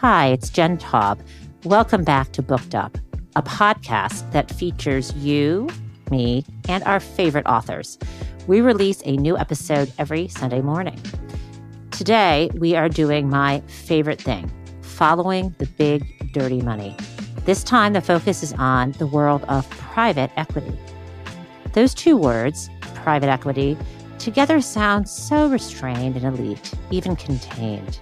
Hi, it's Jen Taub. Welcome back to Booked Up, a podcast that features you, me, and our favorite authors. We release a new episode every Sunday morning. Today, we are doing my favorite thing, following the big, dirty money. This time, the focus is on the world of private equity. Those two words, private equity, together sound so restrained and elite, even contained.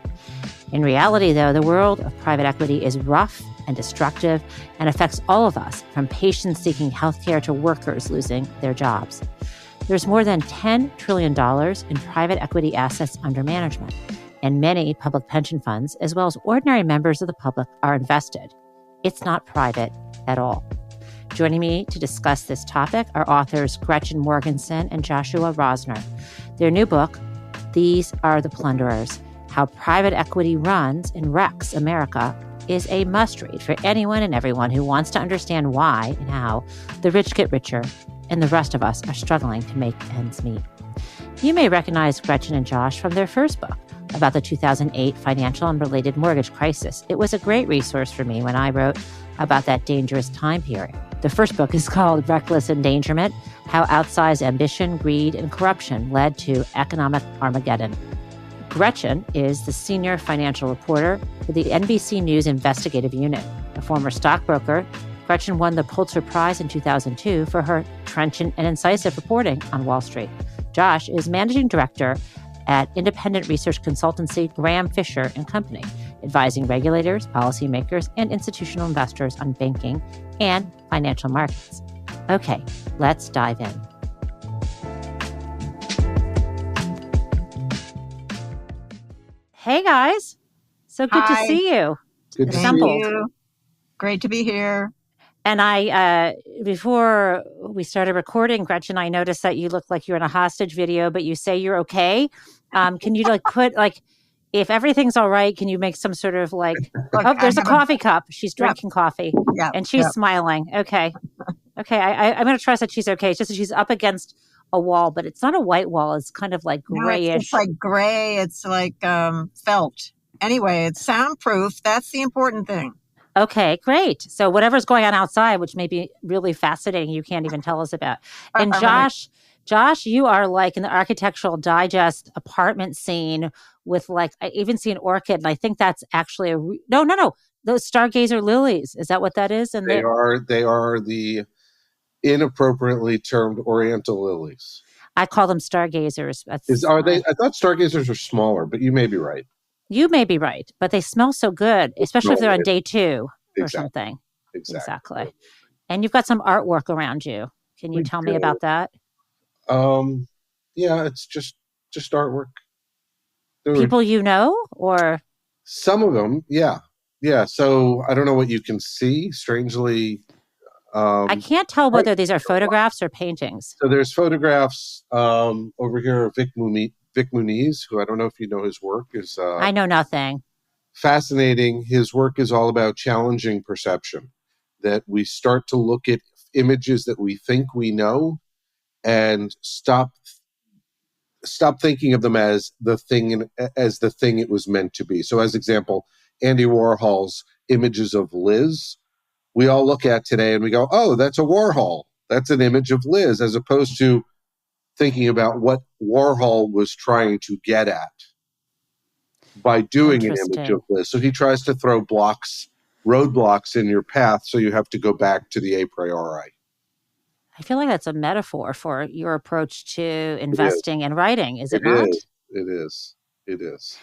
In reality, though, the world of private equity is rough and destructive and affects all of us, from patients seeking healthcare to workers losing their jobs. There's more than $10 trillion in private equity assets under management, and many public pension funds, as well as ordinary members of the public, are invested. It's not private at all. Joining me to discuss this topic are authors Gretchen Morgenson and Joshua Rosner. Their new book, These Are the Plunderers: How Private Equity Runs and Wrecks America, is a must-read for anyone and everyone who wants to understand why and how the rich get richer and the rest of us are struggling to make ends meet. You may recognize Gretchen and Josh from their first book about the 2008 financial and related mortgage crisis. It was a great resource for me when I wrote about that dangerous time period. The first book is called Reckless Endangerment: How Outsized Ambition, Greed, and Corruption Led to Economic Armageddon. Gretchen is the senior financial reporter for the NBC News investigative unit. A former stockbroker, Gretchen won the Pulitzer Prize in 2002 for her trenchant and incisive reporting on Wall Street. Josh is managing director at independent research consultancy Graham Fisher and Company, advising regulators, policymakers, and institutional investors on banking and financial markets. Okay, let's dive in. Hey guys, so good to see you. Good to see you. Great to be here. And I, before we started recording, Gretchen, I noticed that you look like you're in a hostage video, but you say you're okay. Can you put if everything's all right, can you make some sort of Look, oh, there's a coffee cup. She's drinking coffee and she's smiling. Okay. I'm going to trust that she's okay. It's just that she's up against a wall, but it's not a white wall. It's kind of like grayish. No, it's like gray. It's like felt. Anyway, it's soundproof. That's the important thing. Okay, great. So whatever's going on outside, which may be really fascinating, you can't even tell us about. And Josh, you are like in the Architectural Digest apartment scene with I even see an orchid, and I think that's actually no. Those stargazer lilies. Is that what that is? And they are the inappropriately termed Oriental lilies. I call them stargazers. Are they? I thought stargazers are smaller, but you may be right. You may be right, but they smell so good, especially if they're on day 2 or something. Exactly. And you've got some artwork around you. Can you tell me about that? Yeah, it's just artwork. People you know, or some of them, yeah. So I don't know what you can see. Strangely, I can't tell whether these are photographs or paintings. So there's photographs over here of Vic Muniz, who I don't know if you know his work. I know nothing. Fascinating. His work is all about challenging perception, that we start to look at images that we think we know and stop thinking of them as the thing it was meant to be. So as example, Andy Warhol's images of Liz, we all look at today and we go, oh, that's a Warhol. That's an image of Liz, as opposed to thinking about what Warhol was trying to get at by doing an image of Liz. So he tries to throw roadblocks in your path, so you have to go back to the a priori. I feel like that's a metaphor for your approach to investing and writing, is it not? It is.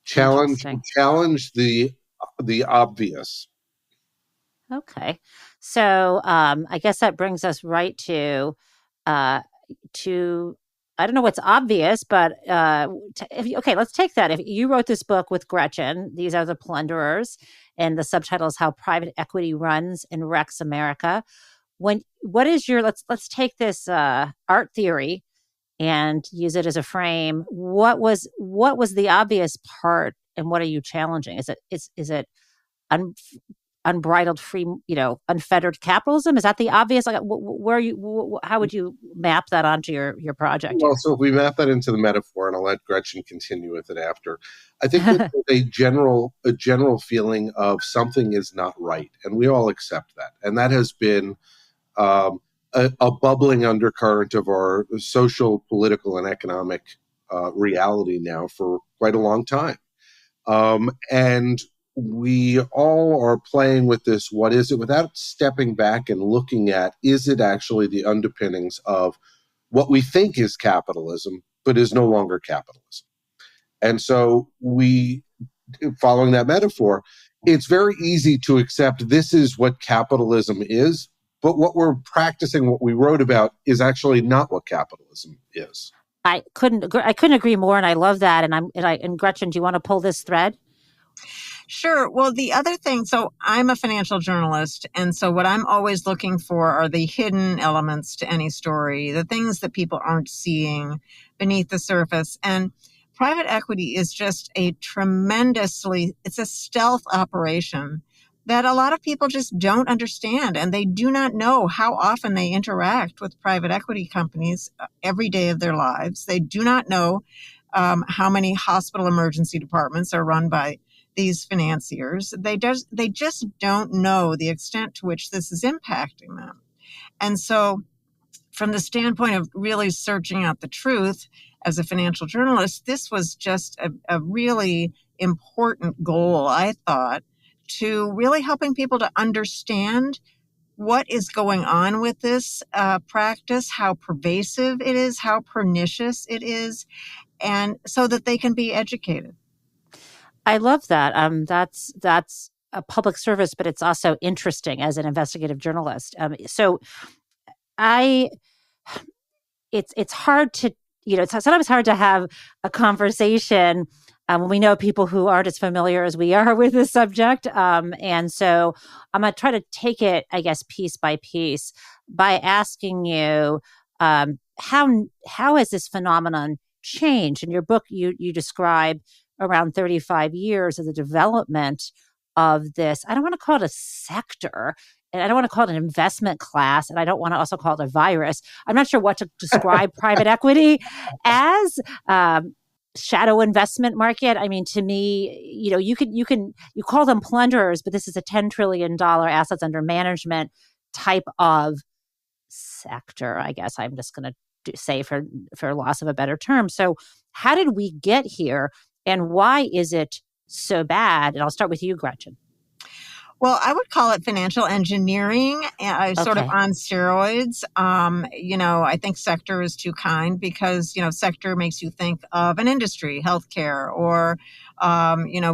Challenge the obvious. Okay. So I guess that brings us right to I don't know what's obvious, but let's take that. If you wrote this book with Gretchen, These Are the Plunderers, and the subtitle is How Private Equity Runs and Wrecks America. What is your, let's take this art theory and use it as a frame. What was the obvious part, and what are you challenging? Is it unbridled, free, unfettered capitalism? Is that the obvious? Like, how would you map that onto your project here? Well, so if we map that into the metaphor, and I'll let Gretchen continue with it after, I think that there's a general feeling of something is not right, and we all accept that, and that has been a bubbling undercurrent of our social, political, and economic reality now for quite a long time. And we all are playing with this, what is it, without stepping back and looking at, is it actually the underpinnings of what we think is capitalism, but is no longer capitalism? And so following that metaphor, it's very easy to accept this is what capitalism is, but what we're practicing, what we wrote about, is actually not what capitalism is. I couldn't agree more, and I love that. And Gretchen, do you want to pull this thread? Sure. Well, the other thing, so I'm a financial journalist, and so what I'm always looking for are the hidden elements to any story, the things that people aren't seeing beneath the surface. And private equity is just it's a stealth operation that a lot of people just don't understand, and they do not know how often they interact with private equity companies every day of their lives. They do not know how many hospital emergency departments are run by these financiers. They just don't know the extent to which this is impacting them. And so from the standpoint of really searching out the truth as a financial journalist, this was just a really important goal, I thought, to really helping people to understand what is going on with this practice, how pervasive it is, how pernicious it is, and so that they can be educated. I love that. That's a public service, but it's also interesting as an investigative journalist. It's hard to, it's sometimes hard to have a conversation when we know people who aren't as familiar as we are with this subject. And so I'm going to try to take it, I guess, piece by piece by asking you, how has this phenomenon changed? In your book, you describe around 35 years of the development of this. I don't want to call it a sector, and I don't want to call it an investment class, and I don't want to also call it a virus. I'm not sure what to describe private equity as. Shadow investment market. I mean, to me, you call them plunderers, but this is a $10 trillion assets under management type of sector, I guess I'm just going to say for loss of a better term. So how did we get here, and why is it so bad? And I'll start with you, Gretchen. Well, I would call it financial engineering, sort of Okay. on steroids. I think sector is too kind because, sector makes you think of an industry, healthcare, or,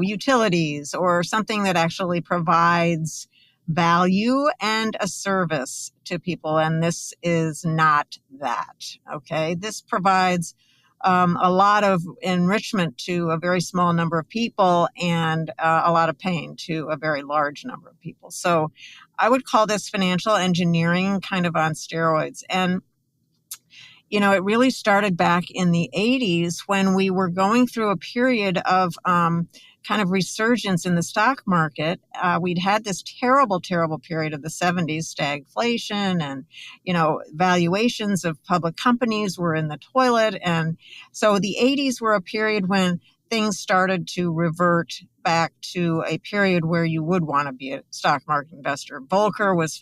utilities, or something that actually provides value and a service to people. And this is not that. Okay. This provides a lot of enrichment to a very small number of people and a lot of pain to a very large number of people. So I would call this financial engineering kind of on steroids. And, it really started back in the 80s when we were going through a period of kind of resurgence in the stock market. We'd had this terrible, terrible period of the 70s, stagflation, and, valuations of public companies were in the toilet. And so the 80s were a period when things started to revert back to a period where you would want to be a stock market investor. Volcker was,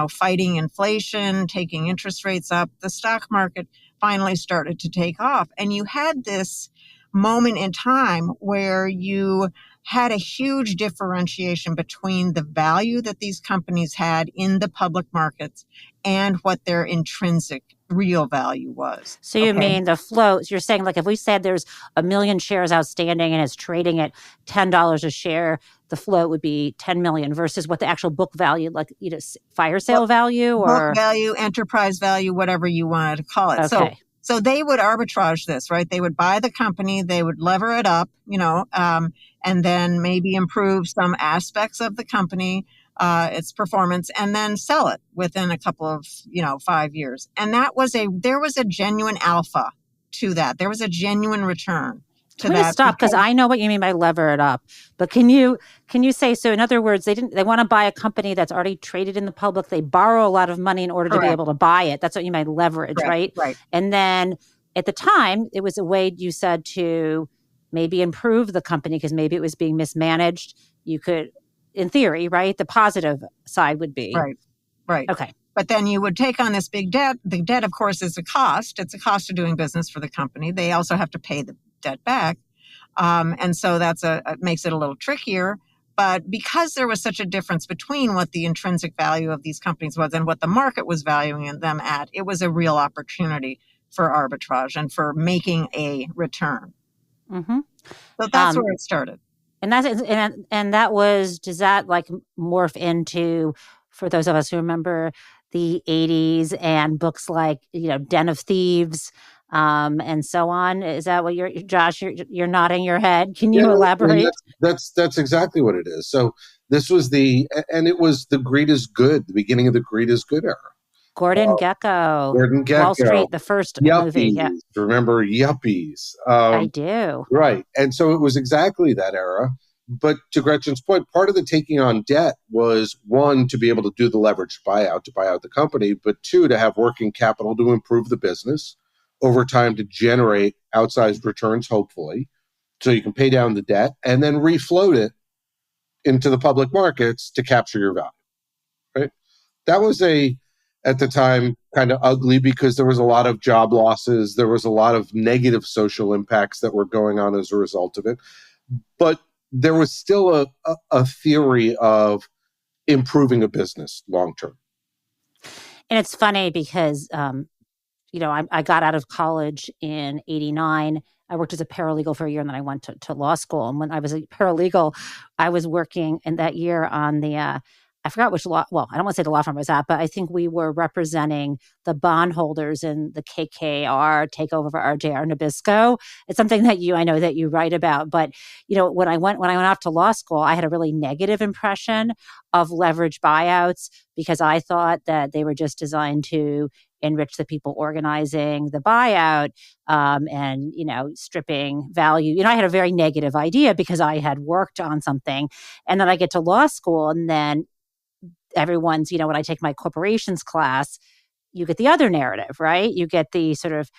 fighting inflation, taking interest rates up. The stock market finally started to take off. And you had this moment in time where you had a huge differentiation between the value that these companies had in the public markets and what their intrinsic real value was. So you mean the float, you're saying, like, if we said there's 1 million shares outstanding and it's trading at $10 a share, the float would be 10 million versus what the actual book value, like, fire sale value, or book value, enterprise value, whatever you wanted to call it. Okay. So they would arbitrage this, right? They would buy the company, they would lever it up, and then maybe improve some aspects of the company, its performance, and then sell it within a couple of, 5 years. And there was a genuine alpha to that. There was a genuine return. to Let me that. stop because I know what you mean by lever it up. But can you say, so in other words, they want to buy a company that's already traded in the public. They borrow a lot of money in order to be Correct. able to buy it. That's what you mean by leverage, right? Right. And then at the time, it was a way you said to maybe improve the company because maybe it was being mismanaged. You could, in theory, right? The positive side would be. Right. Okay. But then you would take on this big debt. The debt, of course, is a cost. It's a cost of doing business for the company. They also have to pay the debt back. And so it makes it a little trickier. But because there was such a difference between what the intrinsic value of these companies was and what the market was valuing them at, it was a real opportunity for arbitrage and for making a return. Mm-hmm. So that's where it started. And that was, does that like morph into, for those of us who remember the 80s and books like, Den of Thieves, and so on? Is that what Josh, you're nodding your head. Can you elaborate? That's exactly what it is. So this was it was the greed is good, the beginning of the greed is good era. Gordon Gekko. Wall Street, the first movie. Yeah. Remember Yuppies? I do. Right. And so it was exactly that era. But to Gretchen's point, part of the taking on debt was, one, to be able to do the leveraged buyout, to buy out the company, but two, to have working capital to improve the business over time to generate outsized returns, hopefully, so you can pay down the debt and then refloat it into the public markets to capture your value. Right. That was at the time, kind of ugly because there was a lot of job losses. There was a lot of negative social impacts that were going on as a result of it. But there was still a theory of improving a business long term. And it's funny because, I got out of college in 89. I worked as a paralegal for a year, and then I went to law school. And when I was a paralegal, I was working in that year on the I forgot which law. Well, I don't want to say the law firm I was at, but I think we were representing the bondholders in the KKR takeover for RJR Nabisco. It's something that I know that you write about. But when I went off to law school, I had a really negative impression of leverage buyouts because I thought that they were just designed to enrich the people organizing the buyout, and stripping value. I had a very negative idea because I had worked on something, and then I get to law school, and then everyone's, when I take my corporations class, you get the other narrative, right? You get the sort of,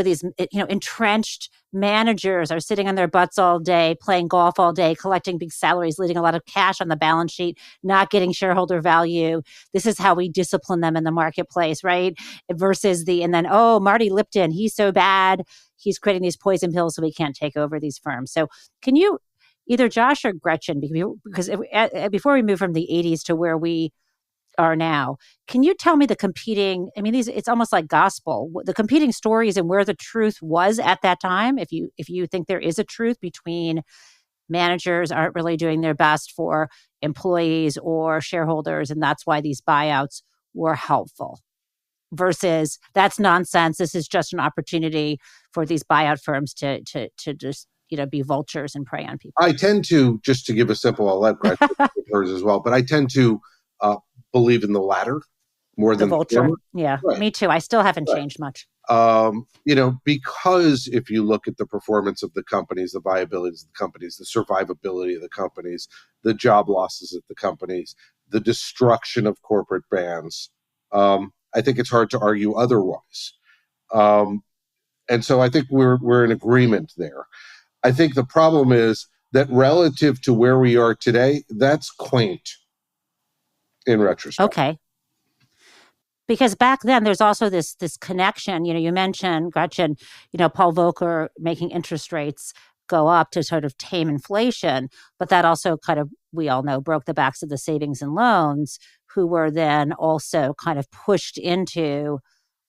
these, entrenched managers are sitting on their butts all day, playing golf all day, collecting big salaries, leaving a lot of cash on the balance sheet, not getting shareholder value. This is how we discipline them in the marketplace, right? Versus Marty Lipton, he's so bad. He's creating these poison pills so we can't take over these firms. So can you, either Josh or Gretchen, because before we move from the 80s to where we are now, can you tell me the competing, it's almost like gospel, the competing stories and where the truth was at that time, if you think there is a truth between managers aren't really doing their best for employees or shareholders, and that's why these buyouts were helpful, versus that's nonsense, this is just an opportunity for these buyout firms to just be vultures and prey on people. I tend to, just to give a simple, I'll let Gretchen give hers as well, but I tend to believe in the latter more than the vulture. The former. Yeah, right. Me too. I still haven't changed much. Because if you look at the performance of the companies, the viabilities of the companies, the survivability of the companies, the job losses of the companies, the destruction of corporate brands, I think it's hard to argue otherwise. And so I think we're in agreement there. I think the problem is that relative to where we are today, that's quaint in retrospect. Okay. Because back then, there's also this connection. You mentioned, Gretchen, Paul Volcker making interest rates go up to sort of tame inflation. But that also kind of, we all know, broke the backs of the savings and loans, who were then also kind of pushed into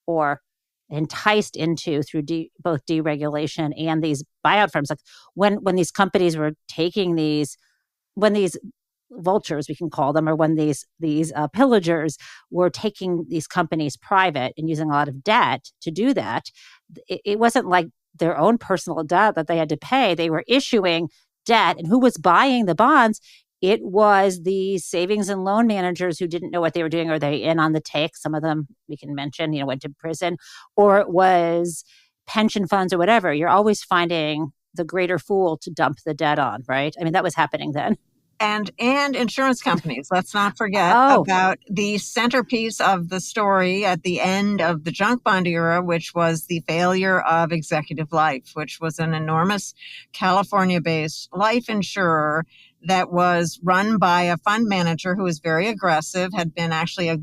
or enticed into through both deregulation and these buyout firms. Like when these companies were taking when these vultures, we can call them, or when these pillagers were taking these companies private and using a lot of debt to do that, it wasn't like their own personal debt that they had to pay. They were issuing debt, and who was buying the bonds? It was the savings and loan managers who didn't know what they were doing. Are they in on the take? Some of them we can mention, went to prison, or it was pension funds or whatever. You're always finding the greater fool to dump the debt on, right? I mean, that was happening then. And insurance companies. Let's not forget about the centerpiece of the story at the end of the junk bond era, which was the failure of Executive Life, which was an enormous California-based life insurer that was run by a fund manager who was very aggressive, had been actually a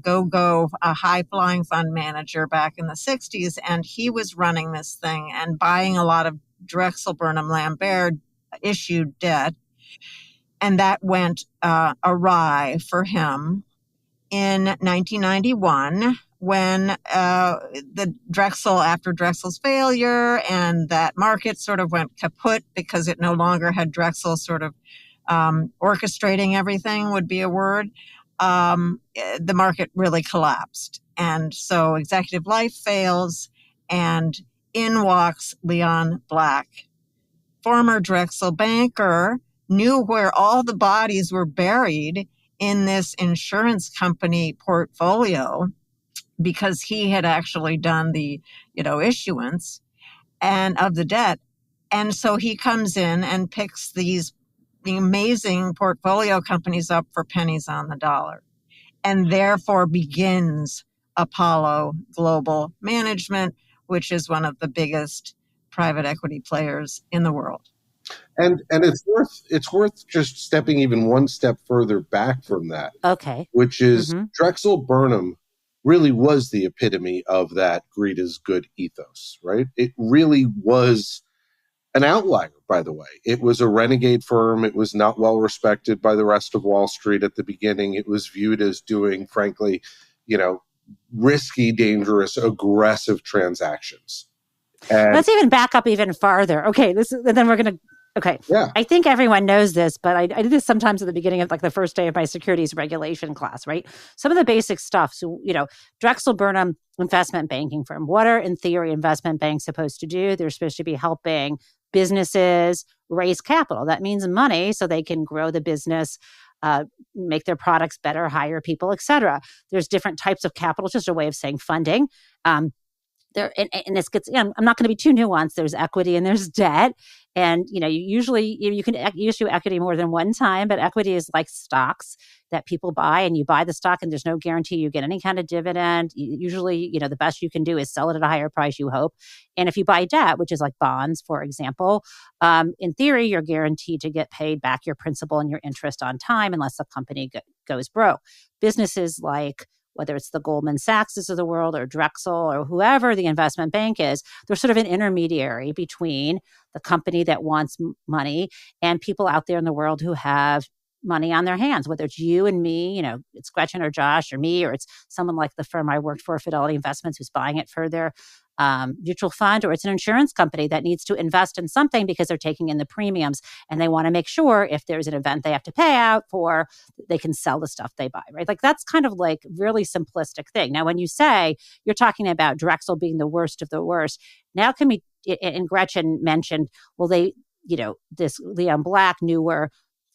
high-flying fund manager back in the 60s, and he was running this thing and buying a lot of Drexel Burnham Lambert issued debt. And that went awry for him in 1991 when after Drexel's failure, and that market sort of went kaput because it no longer had Drexel sort of orchestrating everything would be a word. The market really collapsed. And so Executive Life fails, and in walks Leon Black, former Drexel banker, knew where all the bodies were buried in this insurance company portfolio because he had actually done the, issuance and of the debt. And so he comes in and picks the amazing portfolio companies up for pennies on the dollar, and therefore begins Apollo Global Management, which is one of the biggest private equity players in the world. And it's worth just stepping even one step further back from that. Okay. Which is Drexel Burnham really was the epitome of that greed is good ethos, right? It really was an outlier, by the way. It was a renegade firm. It was not well respected by the rest of Wall Street at the beginning. It was viewed as doing, frankly, risky, dangerous, aggressive transactions. And let's even back up even farther. Okay, then we're going to. Okay. Yeah. I think everyone knows this, but I do this sometimes at the beginning of the first day of my securities regulation class, right? Some of the basic stuff. So, Drexel Burnham investment banking firm. What are, in theory, investment banks supposed to do? They're supposed to be helping businesses raise capital. That means money so they can grow the business, make their products better, hire people, et cetera. There's different types of capital, just a way of saying funding. And this gets, I'm not going to be too nuanced. There's equity and there's debt. And, you can issue equity more than one time, but equity is like stocks that people buy, and you buy the stock and there's no guarantee you get any kind of dividend. Usually, the best you can do is sell it at a higher price, you hope. And if you buy debt, which is like bonds, for example, in theory, you're guaranteed to get paid back your principal and your interest on time unless the company goes broke. Businesses like, whether it's the Goldman Sachs's of the world or Drexel or whoever the investment bank is, they're sort of an intermediary between the company that wants money and people out there in the world who have money on their hands, whether it's you and me, it's Gretchen or Josh or me, or it's someone like the firm I worked for, Fidelity Investments, who's buying it for their mutual fund, or it's an insurance company that needs to invest in something because they're taking in the premiums and they want to make sure if there's an event they have to pay out for, they can sell the stuff they buy, right? Like that's kind of like really simplistic thing. Now, when you say you're talking about Drexel being the worst of the worst, now can we, and Gretchen mentioned, well, this Leon Black knew where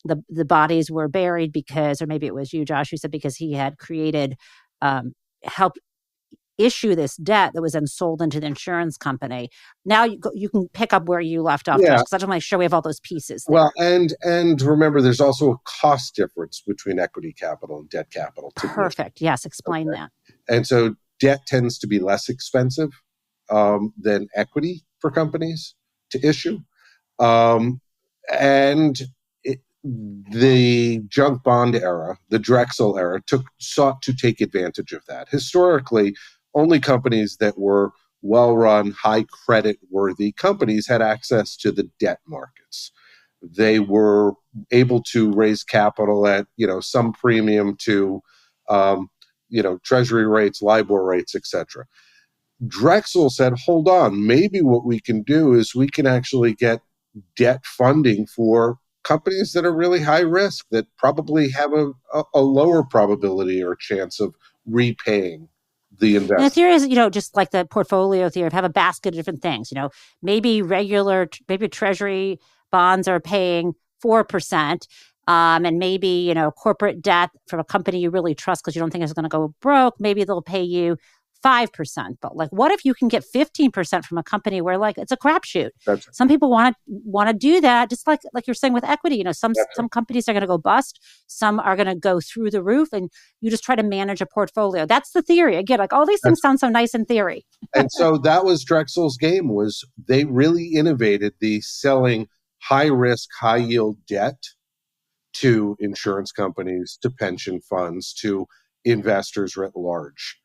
the bodies were buried because, or maybe it was you, Josh, who said because he had created, helped issue this debt that was then sold into the insurance company. Now you can pick up where you left off, Josh, because I just want to make sure we have all those pieces there. Well, and remember, there's also a cost difference between equity capital and debt capital. Perfect. Yes, explain that. And so debt tends to be less expensive than equity for companies to issue. The junk bond era, the Drexel era, sought to take advantage of that. Historically, only companies that were well-run, high credit-worthy companies had access to the debt markets. They were able to raise capital at some premium to Treasury rates, LIBOR rates, etc. Drexel said, hold on, maybe what we can do is we can actually get debt funding for companies that are really high risk, that probably have a lower probability or chance of repaying the investment. And the theory is, just like the portfolio theory, have a basket of different things. Maybe maybe Treasury bonds are paying 4%, and maybe, corporate debt from a company you really trust because you don't think it's going to go broke, maybe they'll pay you 5%. But like, what if you can get 15% from a company where like it's a crapshoot? That's right. Some people want to do that, just like you're saying with equity. You know, some companies are going to go bust, some are going to go through the roof, and you just try to manage a portfolio. That's the theory. Again, like all these things sound so nice in theory. And so that was Drexel's game. Was they really innovated the selling high risk, high yield debt to insurance companies, to pension funds, to investors writ large.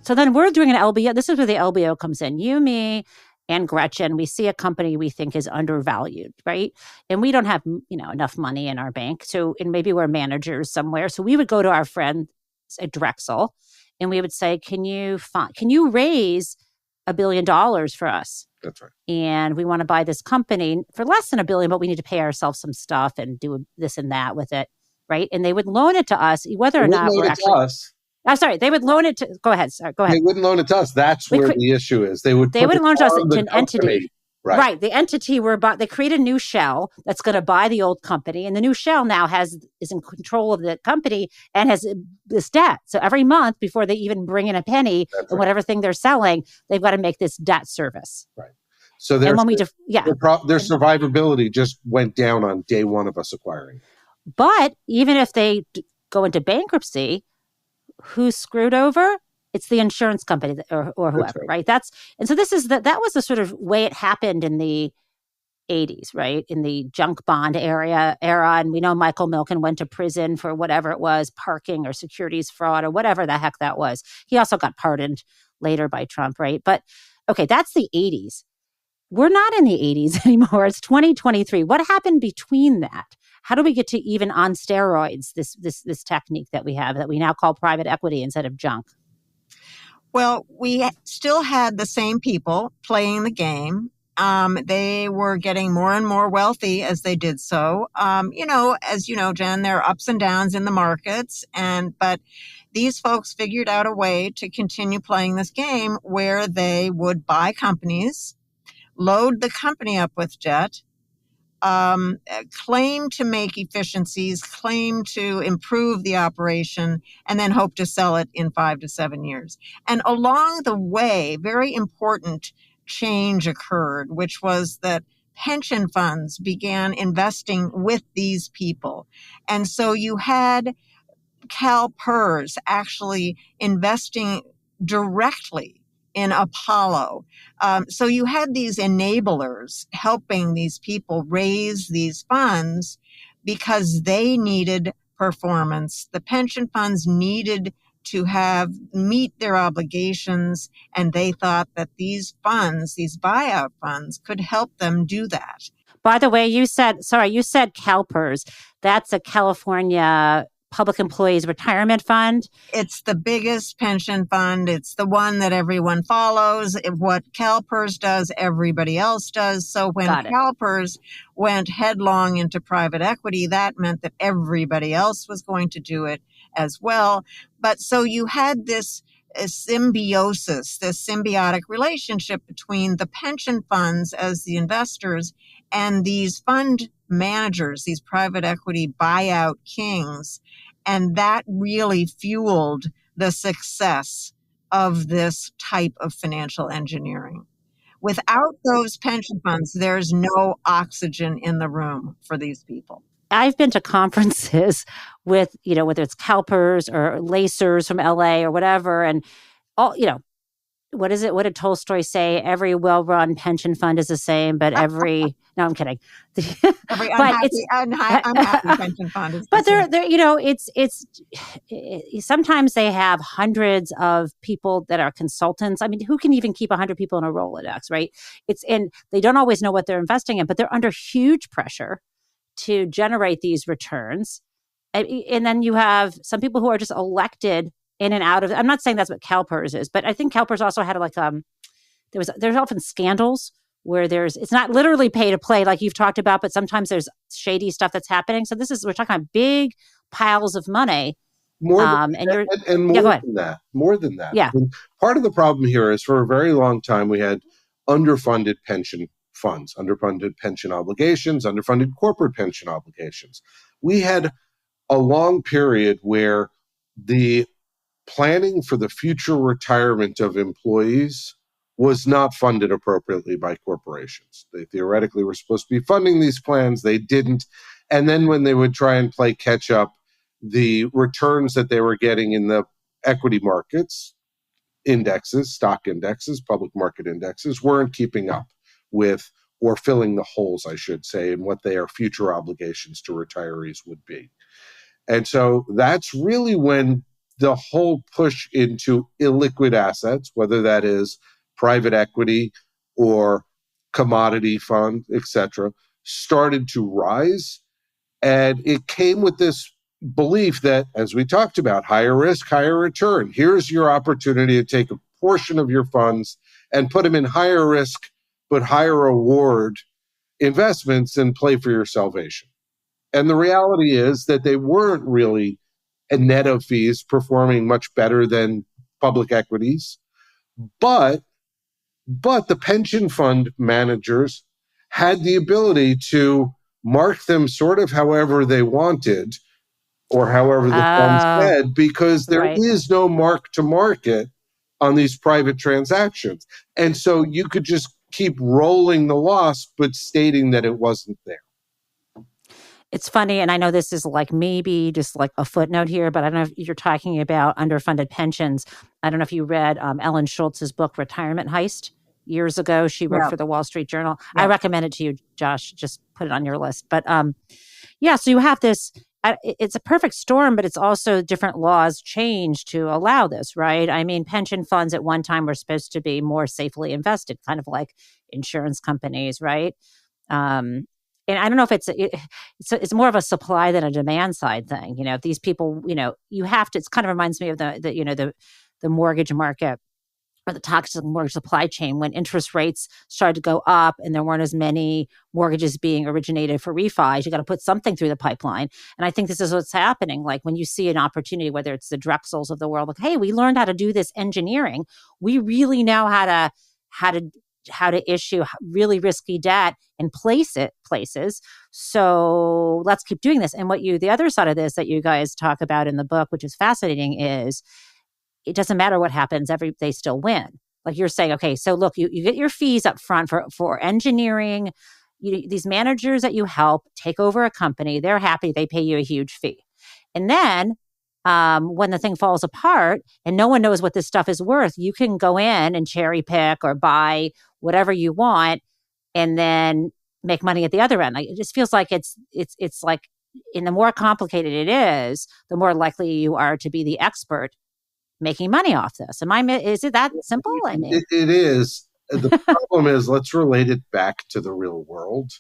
So then we're doing an LBO. This is where the LBO comes in. You, me, and Gretchen, we see a company we think is undervalued, right? And we don't have, enough money in our bank. So, and maybe we're managers somewhere. So we would go to our friends at Drexel and we would say, can you raise $1 billion for us? That's right. And we want to buy this company for less than $1 billion, but we need to pay ourselves some stuff and do this and that with it, right? And they would loan it to us, whether or not we're actually... I'm sorry, they would loan it to... Go ahead. They wouldn't loan it to us. That's where the issue is. They would loan it to us to an entity. Right. The entity they create a new shell that's going to buy the old company. And the new shell now is in control of the company and has this debt. So every month before they even bring in a penny and whatever thing they're selling, they've got to make this debt service. Right. So their survivability just went down on day one of us acquiring. But even if they go into bankruptcy, who's screwed over? It's the insurance company or whoever, right? And so that was the sort of way it happened in the 80s, right? In the junk bond era. And we know Michael Milken went to prison for whatever it was, parking or securities fraud or whatever the heck that was. He also got pardoned later by Trump, right? But okay, that's the 80s. We're not in the 80s anymore. It's 2023. What happened between that? How do we get to even on steroids, this technique that we have that we now call private equity instead of junk? Well, we still had the same people playing the game. They were getting more and more wealthy as they did so. As you know, Jen, there are ups and downs in the markets, but these folks figured out a way to continue playing this game where they would buy companies, load the company up with debt, claim to make efficiencies, claim to improve the operation, and then hope to sell it in 5 to 7 years. And along the way, very important change occurred, which was that pension funds began investing with these people. And so you had CalPERS actually investing directly in Apollo. So you had these enablers helping these people raise these funds because they needed performance. The pension funds needed to meet their obligations, and they thought that these buyout funds, could help them do that. By the way, you said CalPERS. That's a California Public Employees Retirement Fund. It's the biggest pension fund. It's the one that everyone follows. What CalPERS does, everybody else does. So when CalPERS went headlong into private equity, that meant that everybody else was going to do it as well. But so you had this symbiosis, this symbiotic relationship between the pension funds as the investors and these fund managers, these private equity buyout kings. And that really fueled the success of this type of financial engineering. Without those pension funds, there's no oxygen in the room for these people. I've been to conferences with, whether it's CalPERS or Lacers from LA or whatever, and all, what is it? What did Tolstoy say? Every well-run pension fund is the same, but every no, I'm kidding. Every unhappy pension fund is the same. It's sometimes they have hundreds of people that are consultants. I mean, who can even keep 100 people in a Rolodex, right? And they don't always know what they're investing in, but they're under huge pressure to generate these returns. And then you have some people who are just elected in and out of. I'm not saying that's what CalPERS is, but I think CalPERS also had there's often scandals where it's not literally pay to play like you've talked about, but sometimes there's shady stuff that's happening. So we're talking about big piles of money More than, And you're, and yeah, more go ahead. than that, more than that. Yeah. And part of the problem here is for a very long time we had underfunded pension funds, underfunded pension obligations, underfunded corporate pension obligations. We had a long period where the planning for the future retirement of employees was not funded appropriately by corporations. They theoretically were supposed to be funding these plans, they didn't. And then when they would try and play catch up, the returns that they were getting in the equity markets, indexes, stock indexes, public market indexes, weren't keeping up with, or filling the holes, I should say, in what their future obligations to retirees would be. And so that's really when the whole push into illiquid assets, whether that is private equity or commodity fund, etc., started to rise. And it came with this belief that, as we talked about, higher risk, higher return. Here's your opportunity to take a portion of your funds and put them in higher risk but higher reward investments and play for your salvation. And the reality is that they weren't really a net of fees performing much better than public equities. But the pension fund managers had the ability to mark them sort of however they wanted or however the fund said, because there right. is no mark to market on these private transactions. And so you could just keep rolling the loss, but stating that it wasn't there. It's funny, and I know this is like maybe just like a footnote here, but I don't know if you're talking about underfunded pensions. I don't know if you read Ellen Schultz's book, Retirement Heist, years ago. She wrote for the Wall Street Journal. I recommend it to you, Josh. Just put it on your list. But yeah, so you have this, it's a perfect storm, but it's also different laws changed to allow this, right? I mean, pension funds at one time were supposed to be more safely invested, kind of like insurance companies, right? And I don't know if it's more of a supply than a demand side thing. You know, if these people, you know, you have to, it kind of reminds me of the mortgage market or the toxic mortgage supply chain when interest rates started to go up and there weren't as many mortgages being originated for refis. You got to put something through the pipeline. And I think this is what's happening. Like when you see an opportunity, whether it's the Drexels of the world, like, hey, we learned how to do this engineering. We really know how to issue really risky debt and place it places. So let's keep doing this. And the other side of this that you guys talk about in the book, which is fascinating, is it doesn't matter what happens, they still win. Like you're saying, okay, so look, you get your fees up front for engineering. These managers that you help take over a company, they're happy, they pay you a huge fee. And then when the thing falls apart and no one knows what this stuff is worth, you can go in and cherry pick or buy whatever you want and then make money at the other end. Like, it just feels like it's like, and the more complicated it is, the more likely you are to be the expert making money off this. Is it that simple? I mean, it is. The problem is, let's relate it back to the real world.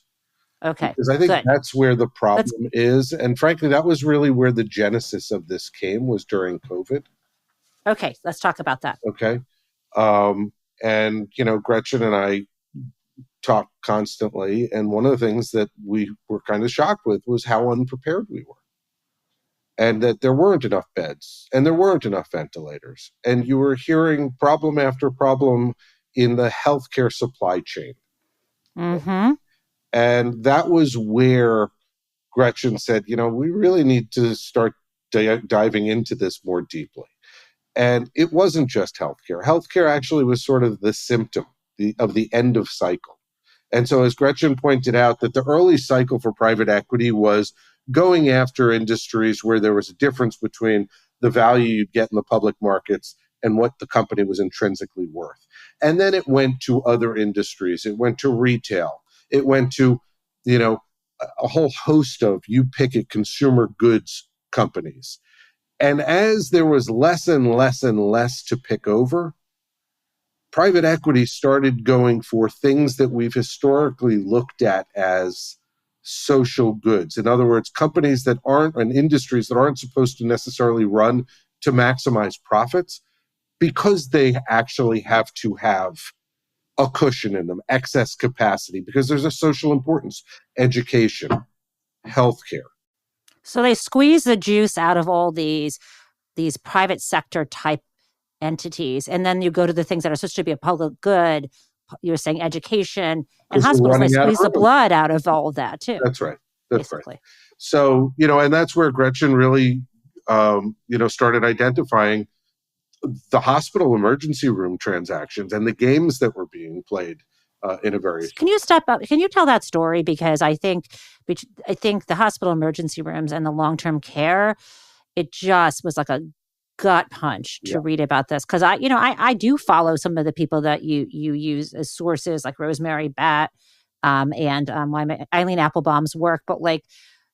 Okay. Because I think that's where the problem is. And frankly, that was really where the genesis of this came, was during COVID. Okay. Let's talk about that. Okay. And, Gretchen and I talk constantly. And one of the things that we were kind of shocked with was how unprepared we were. And that there weren't enough beds and there weren't enough ventilators. And you were hearing problem after problem in the healthcare supply chain. Mm-hmm. And that was where Gretchen said, we really need to start diving into this more deeply. And it wasn't just healthcare. Healthcare actually was sort of the symptom of the end of cycle. And so, as Gretchen pointed out, that the early cycle for private equity was going after industries where there was a difference between the value you'd get in the public markets and what the company was intrinsically worth. And then it went to other industries. It went to retail. It went to, a whole host of, you pick it, consumer goods companies. And as there was less and less and less to pick over, private equity started going for things that we've historically looked at as social goods. In other words, companies that aren't, and industries that aren't supposed to necessarily run to maximize profits, because they actually have to have a cushion in them, excess capacity, because there's a social importance, education, healthcare. So they squeeze the juice out of all these these private sector type entities. And then you go to the things that are supposed to be a public good. You're saying education, and hospitals, they squeeze the blood out of all of that too. That's right. That's basically. right. So, and that's where Gretchen really, started identifying the hospital emergency room transactions and the games that were being played in a very. Can you step up? Can you tell that story? Because I think the hospital emergency rooms and the long-term care, it just was like a gut punch to read about this. Because I do follow some of the people that you use as sources, like Rosemary Batt and Eileen Applebaum's work. But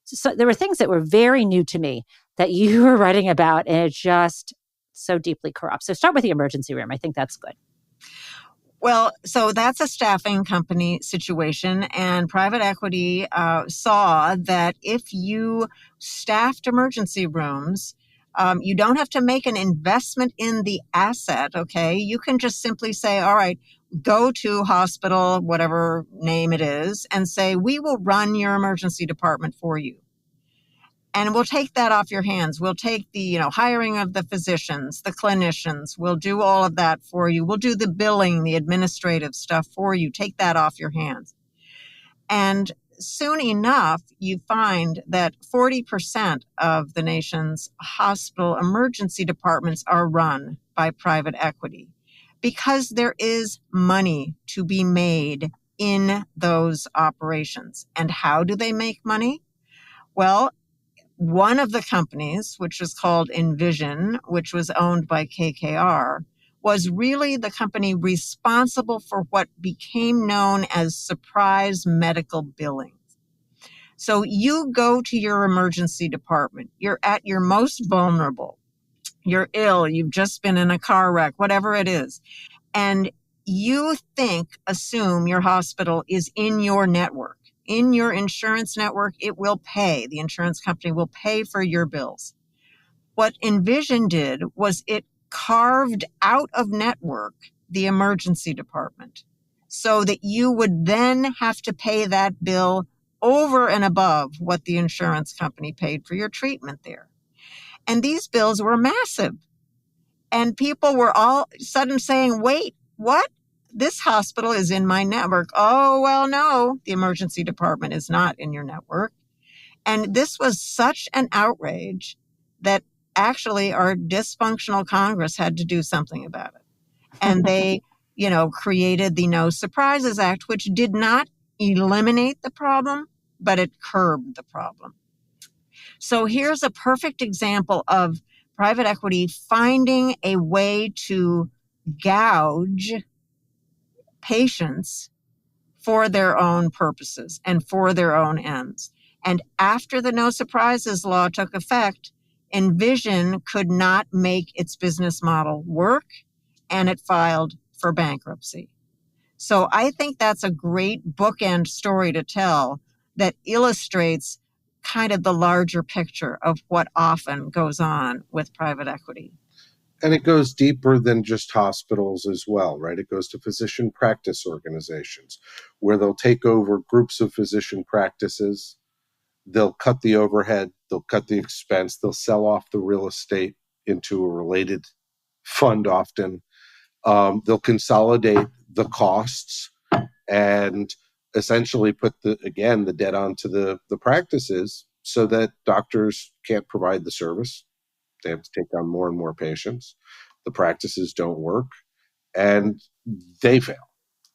so there were things that were very new to me that you were writing about, and it just so deeply corrupt. So start with the emergency room. I think that's good. Well, so that's a staffing company situation, and private equity saw that if you staffed emergency rooms, you don't have to make an investment in the asset, okay? You can just simply say, all right, go to hospital, whatever name it is, and say, we will run your emergency department for you. And we'll take that off your hands. We'll take the, hiring of the physicians, the clinicians. We'll do all of that for you. We'll do the billing, the administrative stuff for you. Take that off your hands. And soon enough, you find that 40% of the nation's hospital emergency departments are run by private equity because there is money to be made in those operations. And how do they make money? Well, one of the companies, which was called Envision, which was owned by KKR, was really the company responsible for what became known as surprise medical billing. So you go to your emergency department, you're at your most vulnerable, you're ill, you've just been in a car wreck, whatever it is, and you assume your hospital is in your network. In your insurance network, it will pay. The insurance company will pay for your bills. What Envision did was it carved out of network the emergency department so that you would then have to pay that bill over and above what the insurance company paid for your treatment there. And these bills were massive. And people were all of a sudden saying, wait, what? This hospital is in my network. Oh, well, no, the emergency department is not in your network. And this was such an outrage that actually our dysfunctional Congress had to do something about it. And they, created the No Surprises Act, which did not eliminate the problem, but it curbed the problem. So here's a perfect example of private equity finding a way to gouge patients for their own purposes and for their own ends. And after the No Surprises Law took effect, Envision could not make its business model work, and it filed for bankruptcy. So I think that's a great bookend story to tell that illustrates kind of the larger picture of what often goes on with private equity. And it goes deeper than just hospitals as well, right? It goes to physician practice organizations where they'll take over groups of physician practices. They'll cut the overhead. They'll cut the expense. They'll sell off the real estate into a related fund often. They'll consolidate the costs and essentially put the debt onto the practices so that doctors can't provide the service. They have to take on more and more patients. The practices don't work, and they fail.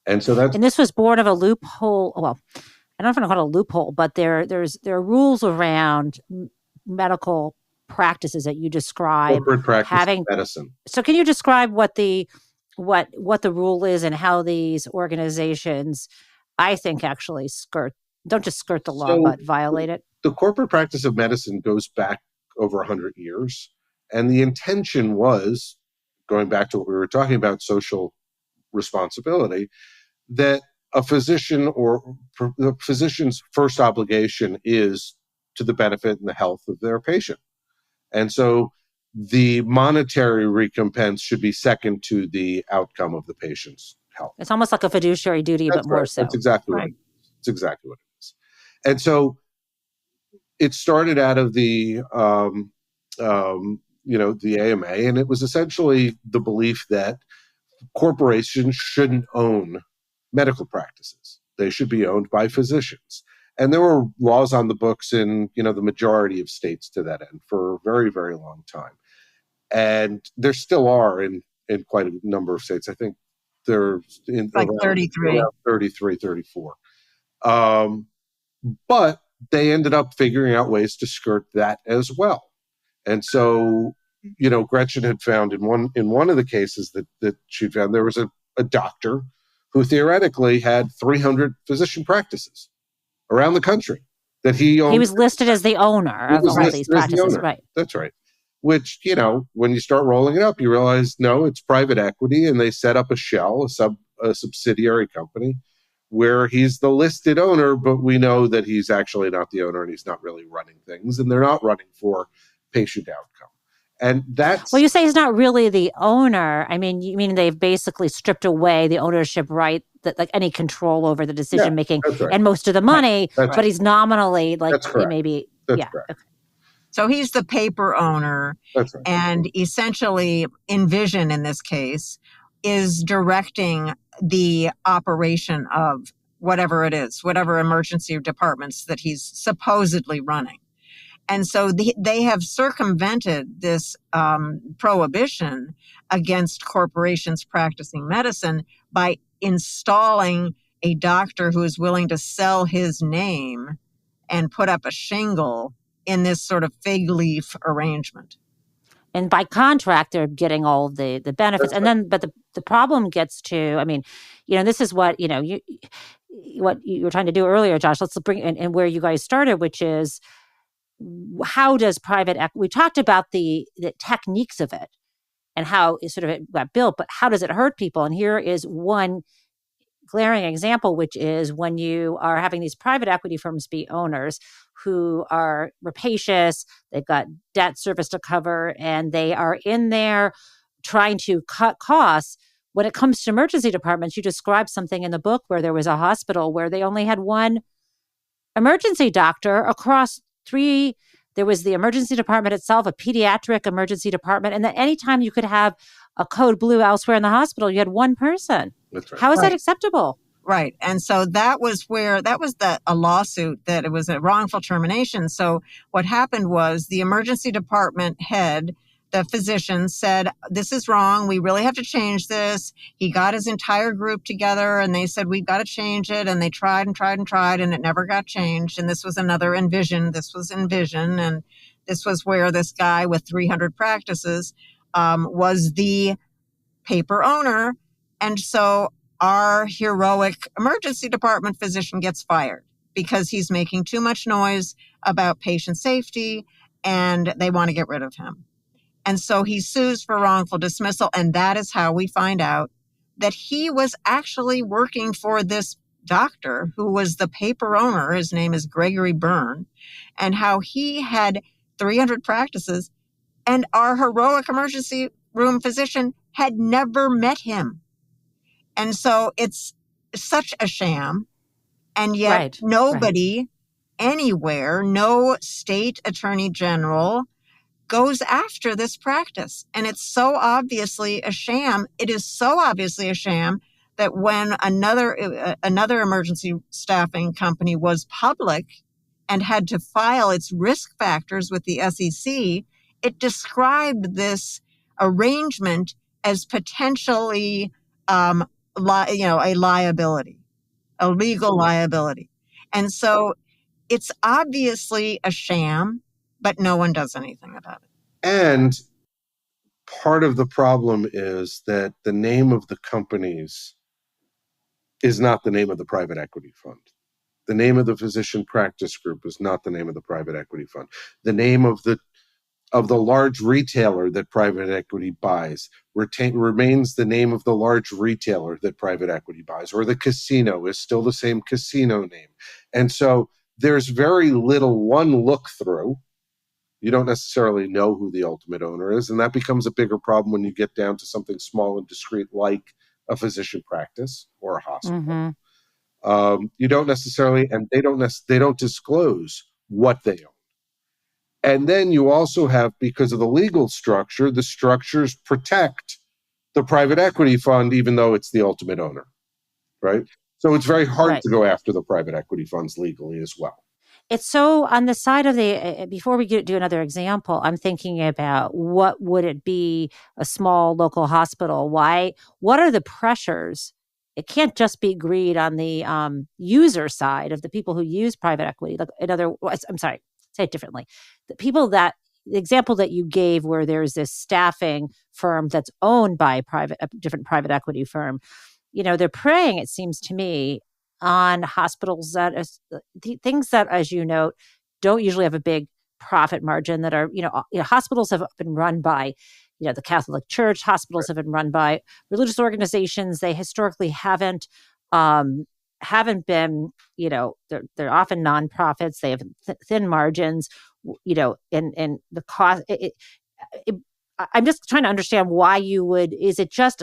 And this was born of a loophole. Well, I don't know if I call it a loophole, but there are rules around medical practices that you describe corporate practice medicine. So can you describe what the rule is and how these organizations, I think, actually don't just skirt the law, but violate it? The corporate practice of medicine goes back over 100 years. And the intention was, going back to what we were talking about, social responsibility, that a physician or the physician's first obligation is to the benefit and the health of their patient. And so the monetary recompense should be second to the outcome of the patient's health. It's almost like a fiduciary duty, but more so. That's exactly right. It's exactly what it is. And so it started out of the the AMA, and it was essentially the belief that corporations shouldn't own medical practices. They should be owned by physicians. And there were laws on the books in, the majority of states to that end for a very, very long time. And there still are in quite a number of states. I think there's in like around 33. Around 33, 34. But they ended up figuring out ways to skirt that as well. And so, Gretchen had found in one of the cases that she found, there was a doctor who theoretically had 300 physician practices around the country that he owned. He was listed as the owner of all these practices, right? That's right. Which, when you start rolling it up, you realize, no, it's private equity, and they set up a shell, a subsidiary company, where he's the listed owner, but we know that he's actually not the owner and he's not really running things, and they're not running for patient outcome. And that's... Well, you say he's not really the owner. I mean, you mean they've basically stripped away the ownership right, that like any control over the decision making and most of the money, but he's nominally maybe... That's correct. Okay. So he's the paper owner. That's right. And essentially, Envision in this case is directing the operation of whatever it is, whatever emergency departments that he's supposedly running. And so they have circumvented this prohibition against corporations practicing medicine by installing a doctor who is willing to sell his name and put up a shingle in this sort of fig leaf arrangement. And by contract, they're getting all the benefits. And then, but the problem gets to, I mean, this is what, what you were trying to do earlier, Josh. Let's bring and where you guys started, which is, how does private equity, we talked about the techniques of it and how it got built, but how does it hurt people? And here is one glaring example, which is when you are having these private equity firms be owners who are rapacious, they've got debt service to cover, and they are in there trying to cut costs. When it comes to emergency departments, you described something in the book where there was a hospital where they only had one emergency doctor across three. There was the emergency department itself, a pediatric emergency department, and then anytime you could have a code blue elsewhere in the hospital, you had one person. That's right. How is that acceptable? Right. And so that was a lawsuit that it was a wrongful termination. So what happened was the emergency department head, the physician, said, this is wrong. We really have to change this. He got his entire group together and they said, we've got to change it. And they tried and tried and tried, and it never got changed. And this was another Envision. This was Envision. And this was where this guy with 300 practices was the paper owner. And so our heroic emergency department physician gets fired because he's making too much noise about patient safety and they want to get rid of him. And so he sues for wrongful dismissal. And that is how we find out that he was actually working for this doctor who was the paper owner. His name is Gregory Byrne, and how he had 300 practices and our heroic emergency room physician had never met him. And so it's such a sham. And yet nobody anywhere, no state attorney general goes after this practice. And it's so obviously a sham. It is so obviously a sham that when another emergency staffing company was public and had to file its risk factors with the SEC, it described this arrangement as potentially a liability, a legal liability. And so it's obviously a sham, but no one does anything about it. And part of the problem is that the name of the companies is not the name of the private equity fund. The name of the physician practice group is not the name of the private equity fund. The name of the large retailer that private equity buys remains the name of the large retailer that private equity buys, or the casino is still the same casino name. And so there's very little one look through. You don't necessarily know who the ultimate owner is, and that becomes a bigger problem when you get down to something small and discrete like a physician practice or a hospital. Mm-hmm. You don't necessarily, and they don't disclose what they own. And then you also have, because of the legal structure, the structures protect the private equity fund, even though it's the ultimate owner, right? So it's very hard Right. to go after the private equity funds legally as well. It's so on the side of before we do another example, I'm thinking about what would it be a small local hospital? What are the pressures? It can't just be greed on the user side of the people who use private equity. Like I'm sorry, say it differently. The example that you gave where there's this staffing firm that's owned by a different private equity firm, they're preying, it seems to me, on hospitals things that, as you note, don't usually have a big profit margin, that are, hospitals have been run by, the Catholic Church. Hospitals have been run by religious organizations. They historically haven't been, they're often nonprofits. They have thin margins, and the cost. I'm just trying to understand why you would. Is it just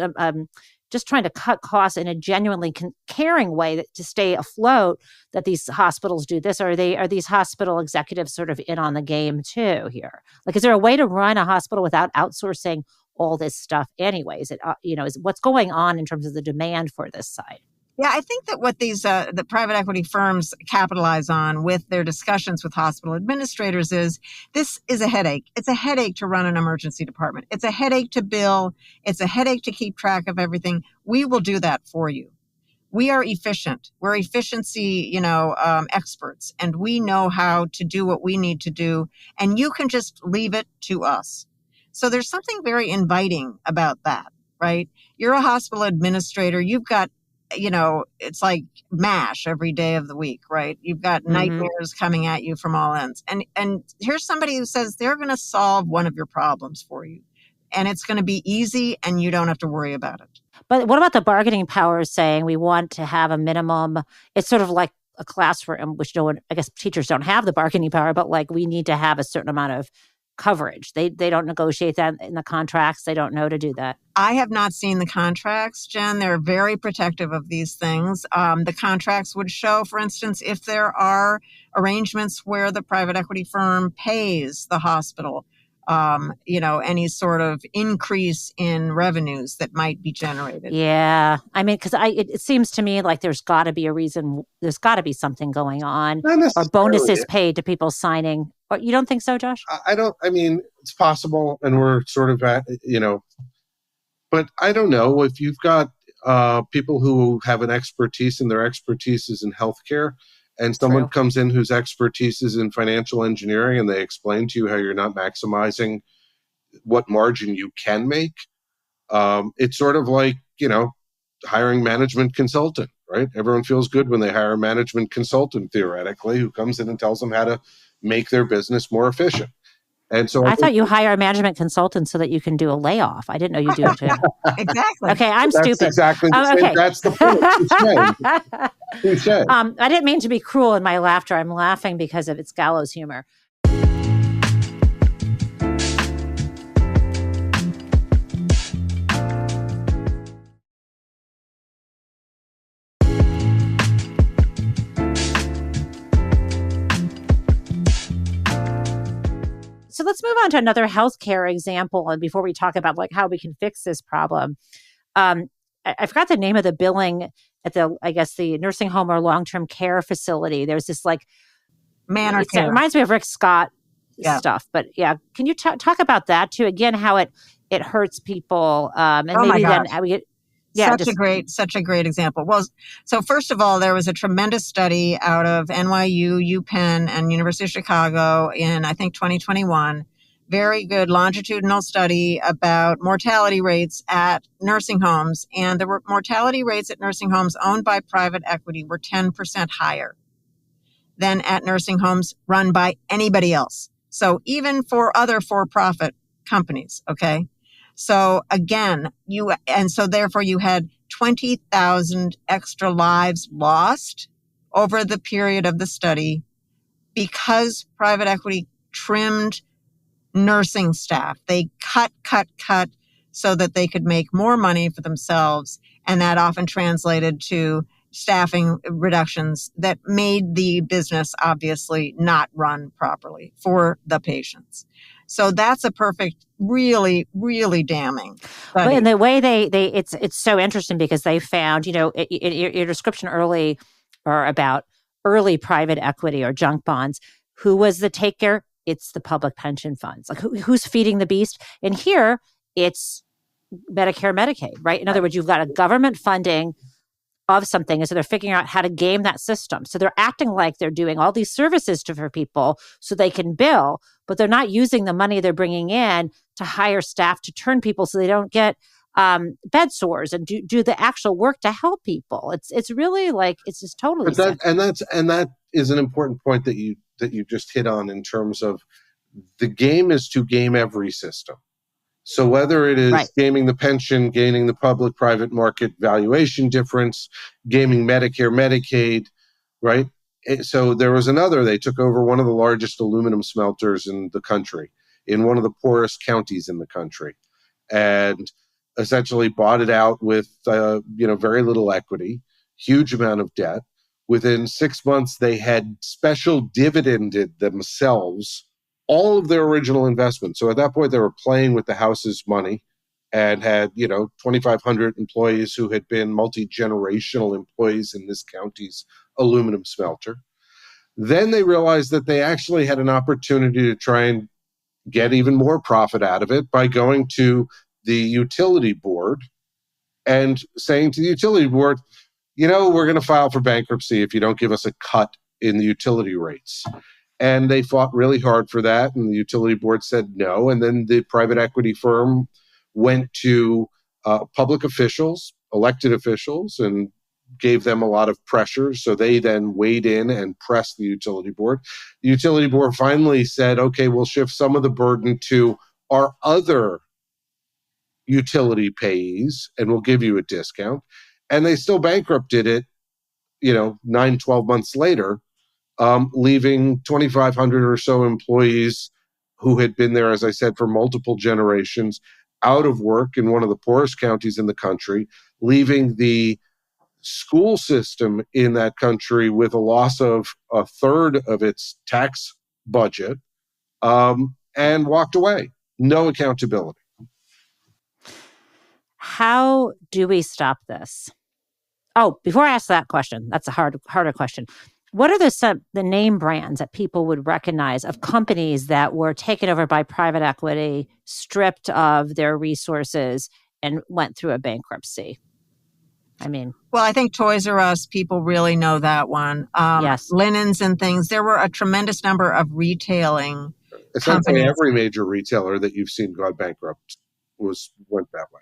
trying to cut costs in a genuinely caring way to stay afloat, that these hospitals do this? Or are these hospital executives sort of in on the game too here? Like, is there a way to run a hospital without outsourcing all this stuff anyways? Is what's going on in terms of the demand for this side? Yeah, I think that what these the private equity firms capitalize on with their discussions with hospital administrators is, this is a headache. It's a headache to run an emergency department. It's a headache to bill. It's a headache to keep track of everything. We will do that for you. We are efficient. We're efficiency, experts, and we know how to do what we need to do. And you can just leave it to us. So there's something very inviting about that, right? You're a hospital administrator. You've got, it's like MASH every day of the week, right? You've got nightmares coming at you from all ends. And here's somebody who says they're going to solve one of your problems for you. And it's going to be easy and you don't have to worry about it. But what about the bargaining power saying we want to have a minimum? It's sort of like a classroom, which I guess teachers don't have the bargaining power, but like we need to have a certain amount of coverage. They don't negotiate that in the contracts. They don't know to do that. I have not seen the contracts, Jen. They're very protective of these things. The contracts would show, for instance, if there are arrangements where the private equity firm pays the hospital, any sort of increase in revenues that might be generated. Yeah. I mean, because it seems to me like there's got to be a reason. There's got to be something going on, or bonuses paid to people signing. Or you don't think so, Josh? I mean, it's possible, and we're sort of at, but I don't know if you've got people who have an expertise, and their expertise is in healthcare, and someone comes in whose expertise is in financial engineering, and they explain to you how you're not maximizing what margin you can make. It's sort of like, hiring management consultant, right? Everyone feels good when they hire a management consultant, theoretically, who comes in and tells them how to make their business more efficient. And so I thought you hire a management consultant so that you can do a layoff. I didn't know you do it too. Exactly. Okay, I'm that's stupid. Exactly. Okay. That's the point. Touché. I didn't mean to be cruel in my laughter. I'm laughing because of its gallows humor. So let's move on to another healthcare example, and before we talk about like how we can fix this problem. I forgot the name of the billing at the nursing home or long-term care facility. There's this like Manor care. It reminds me of Rick Scott stuff, but yeah, can you talk about that too? Again, how it hurts people, and maybe then we get. Yeah, such a great example. Well, so first of all, there was a tremendous study out of NYU, UPenn, and University of Chicago in, I think, 2021. Very good longitudinal study about mortality rates at nursing homes. And the mortality rates at nursing homes owned by private equity were 10% higher than at nursing homes run by anybody else. So even for other for-profit companies, okay? So again, therefore you had 20,000 extra lives lost over the period of the study because private equity trimmed nursing staff. They cut so that they could make more money for themselves. And that often translated to staffing reductions that made the business obviously not run properly for the patients. So that's a perfect, really, really damning study. But in the way it's so interesting because they found, in your description early or about early private equity or junk bonds, who was the taker? It's the public pension funds. Like who's feeding the beast? And here it's Medicare, Medicaid, right? In other words, you've got a government funding of something, and so they're figuring out how to game that system. So they're acting like they're doing all these services for people so they can bill, but they're not using the money they're bringing in to hire staff to turn people so they don't get bed sores and do the actual work to help people. It's really like it's just totally. But that is an important point that you just hit on in terms of the game is to game every system. So whether it is gaming the pension, gaining the public-private market valuation difference, gaming Medicare, Medicaid, right? So there was they took over one of the largest aluminum smelters in the country, in one of the poorest counties in the country, and essentially bought it out with, very little equity, huge amount of debt. Within 6 months, they had special dividended themselves all of their original investment. So at that point, they were playing with the house's money and had, 2,500 employees who had been multi-generational employees in this county's aluminum smelter. Then they realized that they actually had an opportunity to try and get even more profit out of it by going to the utility board and saying to the utility board, we're going to file for bankruptcy if you don't give us a cut in the utility rates. And they fought really hard for that, and the utility board said no. And then the private equity firm went to public officials, elected officials, and gave them a lot of pressure. So they then weighed in and pressed the utility board. The utility board finally said, okay, we'll shift some of the burden to our other utility payees, and we'll give you a discount. And they still bankrupted it, 12 months later, leaving 2,500 or so employees who had been there, as I said, for multiple generations, out of work in one of the poorest counties in the country, leaving the school system in that country with a loss of a third of its tax budget, and walked away. No accountability. How do we stop this? Oh, before I ask that question, that's a harder question. What are the name brands that people would recognize of companies that were taken over by private equity, stripped of their resources, and went through a bankruptcy? Well, I think Toys R Us, people really know that one. Yes. Linens and things. There were a tremendous number of retailing Essentially, companies. every major retailer that you've seen go bankrupt went that way.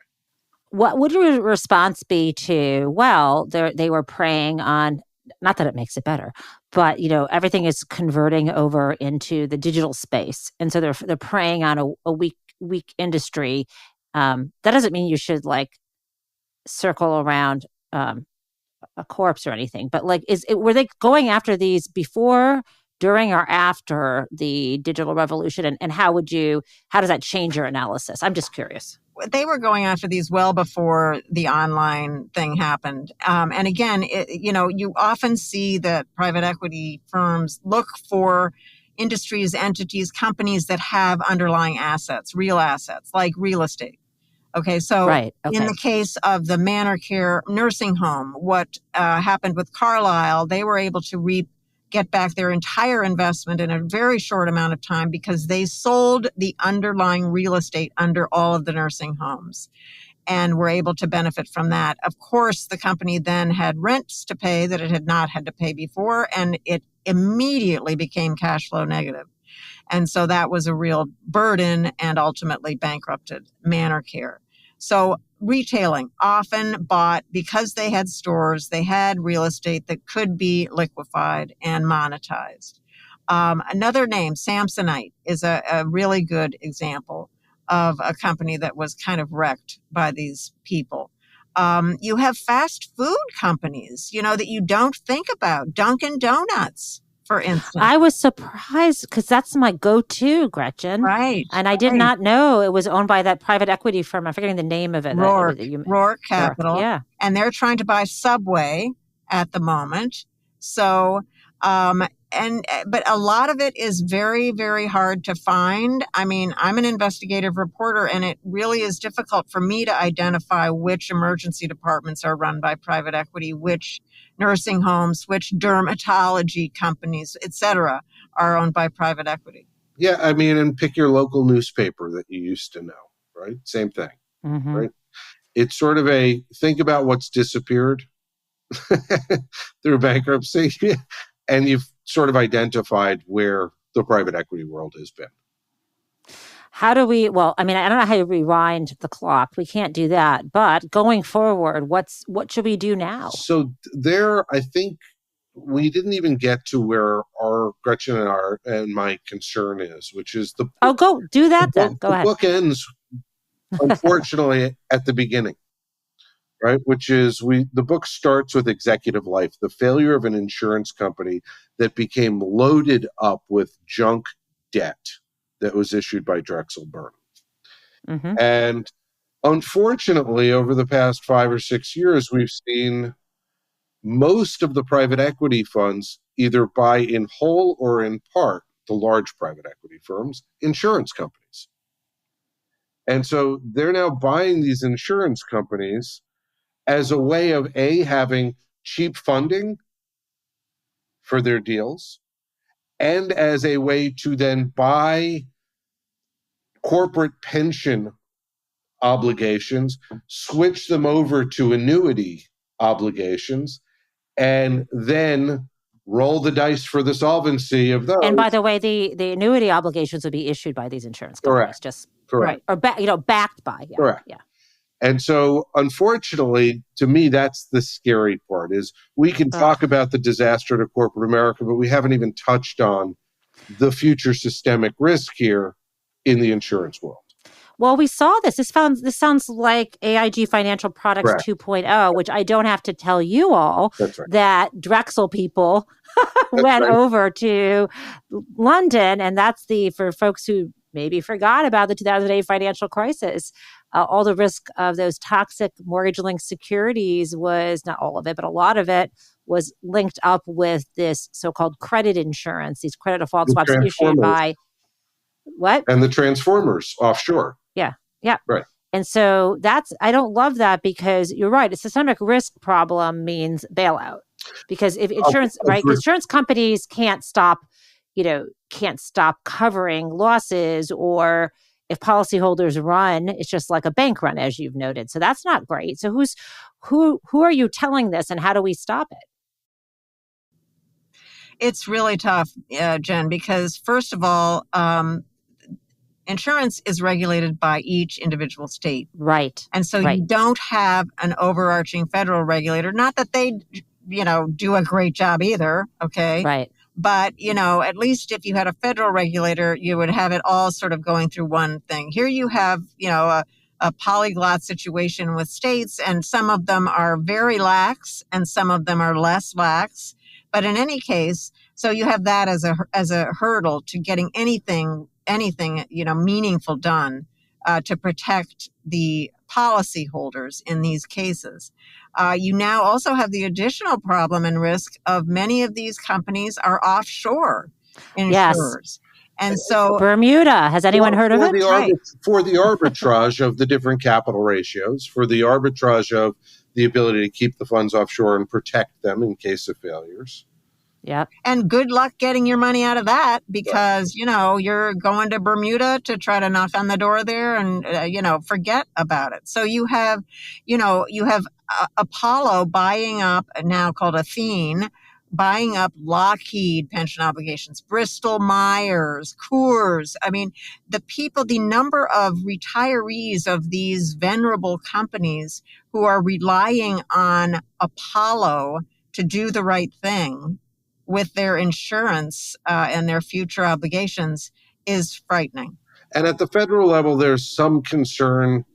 What would your response be to, well, they were preying on, not that it makes it better, but, everything is converting over into the digital space. And so they're preying on a weak industry. That doesn't mean you should circle around a corpse or anything, but were they going after these before, during, or after the digital revolution? And how does that change your analysis? I'm just curious. They were going after these well before the online thing happened. And again, you often see that private equity firms look for industries, entities, companies that have underlying assets, real assets, like real estate. Okay, so in the case of the Manor Care nursing home, what happened with Carlisle, they were able to get back their entire investment in a very short amount of time because they sold the underlying real estate under all of the nursing homes and were able to benefit from that. Of course, the company then had rents to pay that it had not had to pay before, and it immediately became cash flow negative. And so that was a real burden and ultimately bankrupted Manor Care. So retailing often bought, because they had stores, they had real estate that could be liquefied and monetized. Another name, Samsonite, is a really good example of a company that was kind of wrecked by these people. You have fast food companies, that you don't think about. Dunkin' Donuts, for instance. I was surprised because that's my go-to, Gretchen. Right. And I did not know it was owned by that private equity firm. I'm forgetting the name of it. Rourke Capital. Yeah. And they're trying to buy Subway. at the moment. So, but a lot of it is very, very hard to find. I mean, I'm an investigative reporter, and it really is difficult for me to identify which emergency departments are run by private equity, which nursing homes, which dermatology companies, et cetera, are owned by private equity. Yeah, I mean, and pick your local newspaper that you used to know, right? Same thing, right? It's sort of a think about what's disappeared through bankruptcy, and you've sort of identified where the private equity world has been. How do we, well, I mean, I don't know how you rewind the clock. We can't do that. But going forward, what should we do now? So there, I think we didn't even get to where our Gretchen and my concern is, which is the Oh, go do that then. Go ahead. The book ends, unfortunately, at the beginning, right? Which is the book starts with Executive Life, the failure of an insurance company that became loaded up with junk debt that was issued by Drexel Burnham. And unfortunately, over the past 5 or 6 years, we've seen most of the private equity funds either buy in whole or in part, the large private equity firms, insurance companies. And so they're now buying these insurance companies as a way of having cheap funding for their deals, and as a way to then buy corporate pension obligations, switch them over to annuity obligations, and then roll the dice for the solvency of those. And by the way, the annuity obligations would be issued by these insurance companies. Correct. Right. Or backed by. Yeah. Correct. Yeah. And so, unfortunately, to me, that's the scary part, is we can talk about the disaster to corporate America, but we haven't even touched on the future systemic risk here in the insurance world. Well, we saw this. This sounds like AIG Financial Products 2.0, which I don't have to tell you all that Drexel people went over to London. And that's for folks who maybe forgot about the 2008 financial crisis. All the risk of those toxic mortgage-linked securities was, not all of it, but a lot of it was linked up with this so-called credit insurance, these credit default swaps issued by what? And the transformers offshore. Yeah. Yeah. Right. And so I don't love that, because you're right. A systemic risk problem means bailout, because if insurance companies can't stop covering losses, or if policyholders run, it's just like a bank run, as you've noted. So that's not great. So who are you telling this, and how do we stop it? It's really tough, Jen, because first of all, insurance is regulated by each individual state. Right. And so you don't have an overarching federal regulator. Not that they, do a great job either. Okay. Right. But, at least if you had a federal regulator, you would have it all sort of going through one thing. Here you have, a polyglot situation with states, and some of them are very lax and some of them are less lax. But in any case, so you have that as a hurdle to getting anything meaningful done to protect the policyholders in these cases. You now also have the additional problem and risk of many of these companies are offshore insurers. Yes. And so Bermuda, has anyone heard of it? For the arbitrage of the different capital ratios, for the arbitrage of the ability to keep the funds offshore and protect them in case of failures. Yeah. And good luck getting your money out of that, because, you're going to Bermuda to try to knock on the door there and, forget about it. So you have Apollo buying up, now called Athene, buying up Lockheed pension obligations, Bristol Myers, Coors. I mean, the number of retirees of these venerable companies who are relying on Apollo to do the right thing with their insurance and their future obligations is frightening. And at the federal level, there's some concern.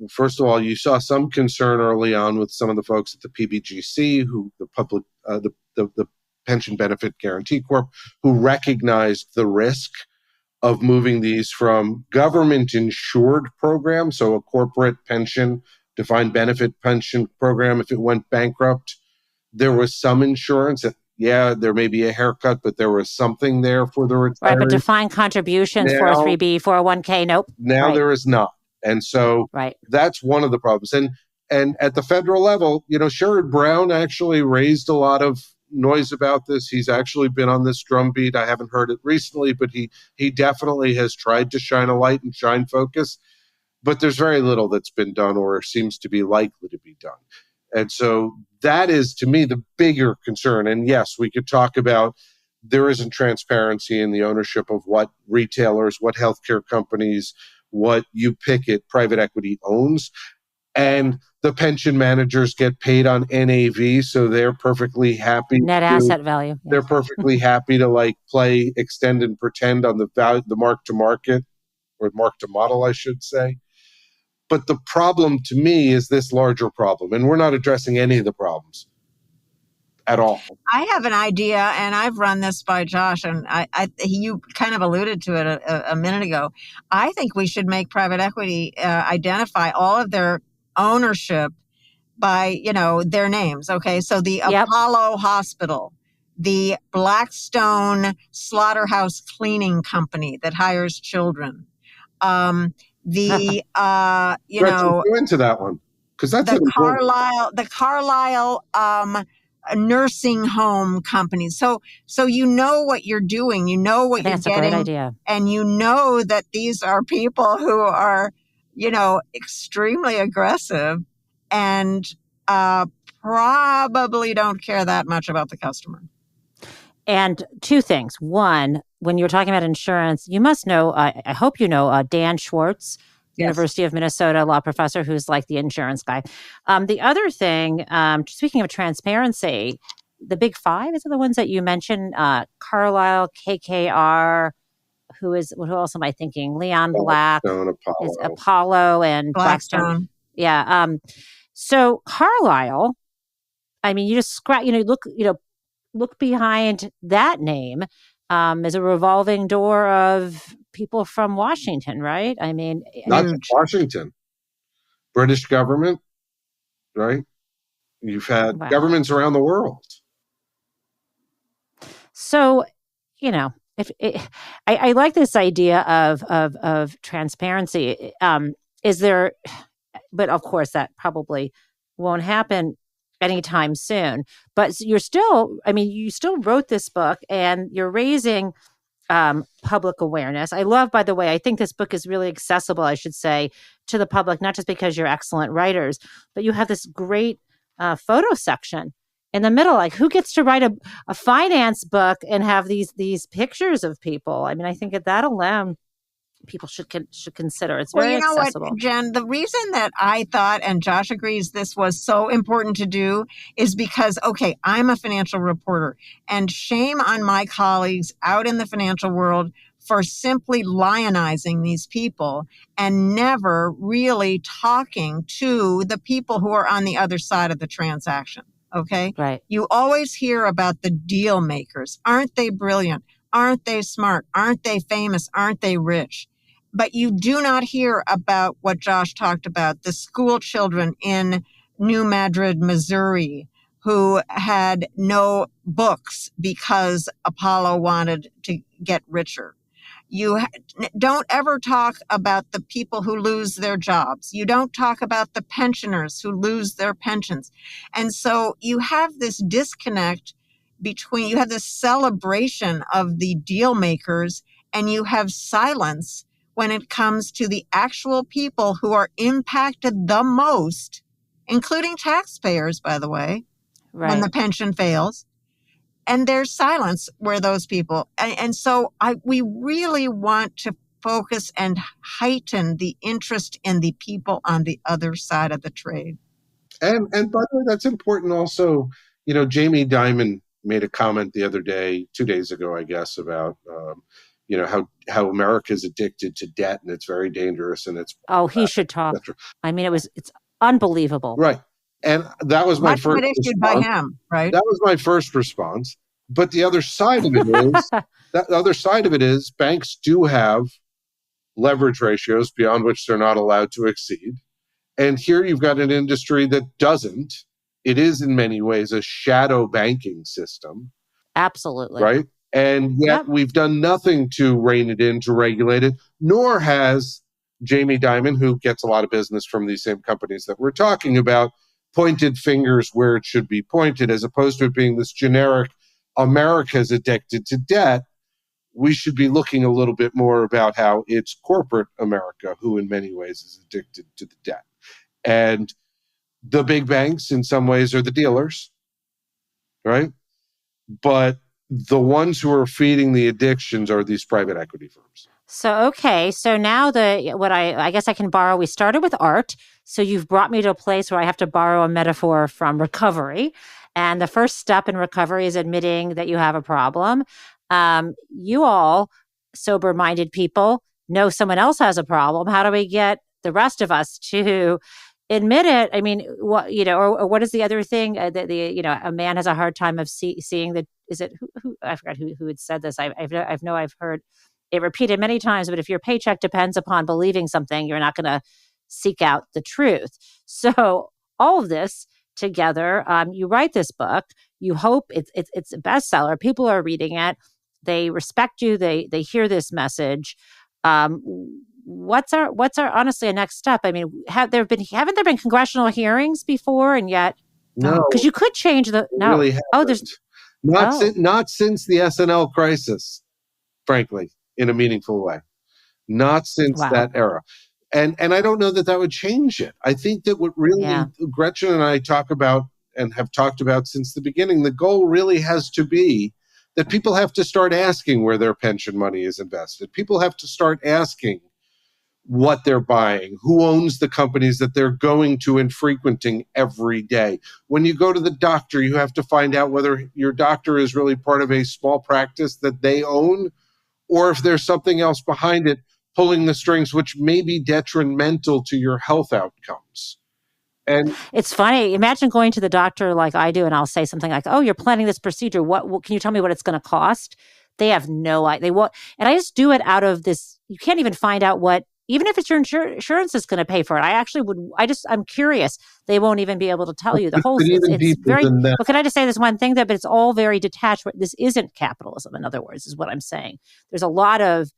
First of all, you saw some concern early on with some of the folks at the PBGC, who the Pension Benefit Guarantee Corp, who recognized the risk of moving these from government-insured programs, so a corporate pension, defined benefit pension program, if it went bankrupt, there was some insurance. Yeah, there may be a haircut, but there was something there for the retirees. Right, but defined contributions, Now- 403B, 401k, nope. Now Right. there is not. And so Right. that's one of the problems. And at the federal level, Sherrod Brown actually raised a lot of noise about this. He's actually been on this drumbeat. I haven't heard it recently, but he definitely has tried to shine a light and shine focus. But there's very little that's been done or seems to be likely to be done. And so that is, to me, the bigger concern. And yes, we could talk about there isn't transparency in the ownership of what retailers, what healthcare companies, what you pick it, private equity owns. And the pension managers get paid on NAV, so they're perfectly happy. Net asset value. Yes. They're perfectly happy to play extend and pretend on the value, the mark to market, or mark to model, I should say. But the problem to me is this larger problem, and we're not addressing any of the problems at all. I have an idea, and I've run this by Josh, and you kind of alluded to it a minute ago. I think we should make private equity identify all of their ownership by, their names. Okay, so the Apollo Hospital, the Blackstone Slaughterhouse Cleaning Company that hires children, Gretchen, go into that one, because that's the Carlisle nursing home companies. So you know what you're doing, you know what you're getting. That's a great idea. And you know that these are people who are, extremely aggressive and probably don't care that much about the customer. And two things. One, when you're talking about insurance, you must know, I hope you know, Dan Schwartz, Yes. University of Minnesota law professor, who's like the insurance guy. The other thing, speaking of transparency, the big five, is it the ones that you mentioned? Carlisle, KKR, who else am I thinking? Leon Black, is Apollo and Blackstone. Yeah. So Carlisle, I mean, you just look behind that name is a revolving door of people from Washington, right? I mean, not just Washington, British government, right? You've had governments around the world. So, I like this idea of transparency. Is there? But of course, that probably won't happen anytime soon. But you still wrote this book, and you're raising public awareness. I love, by the way, I think this book is really accessible, I should say, to the public, not just because you're excellent writers, but you have this great photo section in the middle. Like, who gets to write a finance book and have these pictures of people? I mean, I think that alone people should consider. It's very accessible. What, Jen, the reason that I thought, and Josh agrees, this was so important to do is because, I'm a financial reporter, and shame on my colleagues out in the financial world for simply lionizing these people and never really talking to the people who are on the other side of the transaction. Okay? Right. You always hear about the deal makers. Aren't they brilliant? Aren't they smart? Aren't they famous? Aren't they rich? But you do not hear about what Josh talked about, the school children in New Madrid, Missouri, who had no books because Apollo wanted to get richer. You don't ever talk about the people who lose their jobs. You don't talk about the pensioners who lose their pensions. And so you have this disconnect between, you have this celebration of the deal makers, and you have silence when it comes to the actual people who are impacted the most, including taxpayers, by the way, when the pension fails. And there's silence where those people. And so we really want to focus and heighten the interest in the people on the other side of the trade. And by the way, that's important also. Jamie Dimon made a comment the other day, 2 days ago, I guess, about how America is addicted to debt, and it's very dangerous, and it's he should talk. I mean, it's unbelievable, right? And that was my first issued by him, right? That was my first response. But the other side of it is banks do have leverage ratios beyond which they're not allowed to exceed, and here you've got an industry that doesn't it is in many ways a shadow banking system. Absolutely. Right. And yet Yep. we've done nothing to rein it in, to regulate it, nor has Jamie Dimon, who gets a lot of business from these same companies that we're talking about, pointed fingers where it should be pointed, as opposed to it being this generic America's addicted to debt. We should be looking a little bit more about how it's corporate America who in many ways is addicted to the debt. And the big banks in some ways are the dealers, right? But the ones who are feeding the addictions are these private equity firms. So, okay. So now I guess I can borrow, we started with art. So you've brought me to a place where I have to borrow a metaphor from recovery. And the first step in recovery is admitting that you have a problem. You all, sober-minded people, know someone else has a problem. How do we get the rest of us to admit it? I mean, what, or what is the other thing that a man has a hard time of seeing that, is it who I forgot who had said this. I've heard it repeated many times, but if your paycheck depends upon believing something, you're not going to seek out the truth. So all of this together, you write this book, you hope it's a bestseller. People are reading it. They respect you. They hear this message. What's our honestly a next step? I mean, haven't there been congressional hearings before? And yet, no, because you could change the no. Really There's not since the SNL crisis, frankly, in a meaningful way. Not since that era. And I don't know that would change it. I think that what really Gretchen and I talk about and have talked about since the beginning, the goal really has to be that people have to start asking where their pension money is invested. People have to start asking what they're buying, who owns the companies that they're going to and frequenting every day. When you go to the doctor, you have to find out whether your doctor is really part of a small practice that they own, or if there's something else behind it pulling the strings, which may be detrimental to your health outcomes. And it's funny. Imagine going to the doctor like I do, and I'll say something like, "Oh, you're planning this procedure. What can you tell me what it's going to cost?" They have no idea. They won't, and I just do it out of this. You can't even find out what, even if it's your insurance is going to pay for it. I actually would. I'm curious. They won't even be able to tell you the whole. It's very. But can I just say this one thing that? But it's all very detached. This isn't capitalism. In other words, is what I'm saying. There's a lot of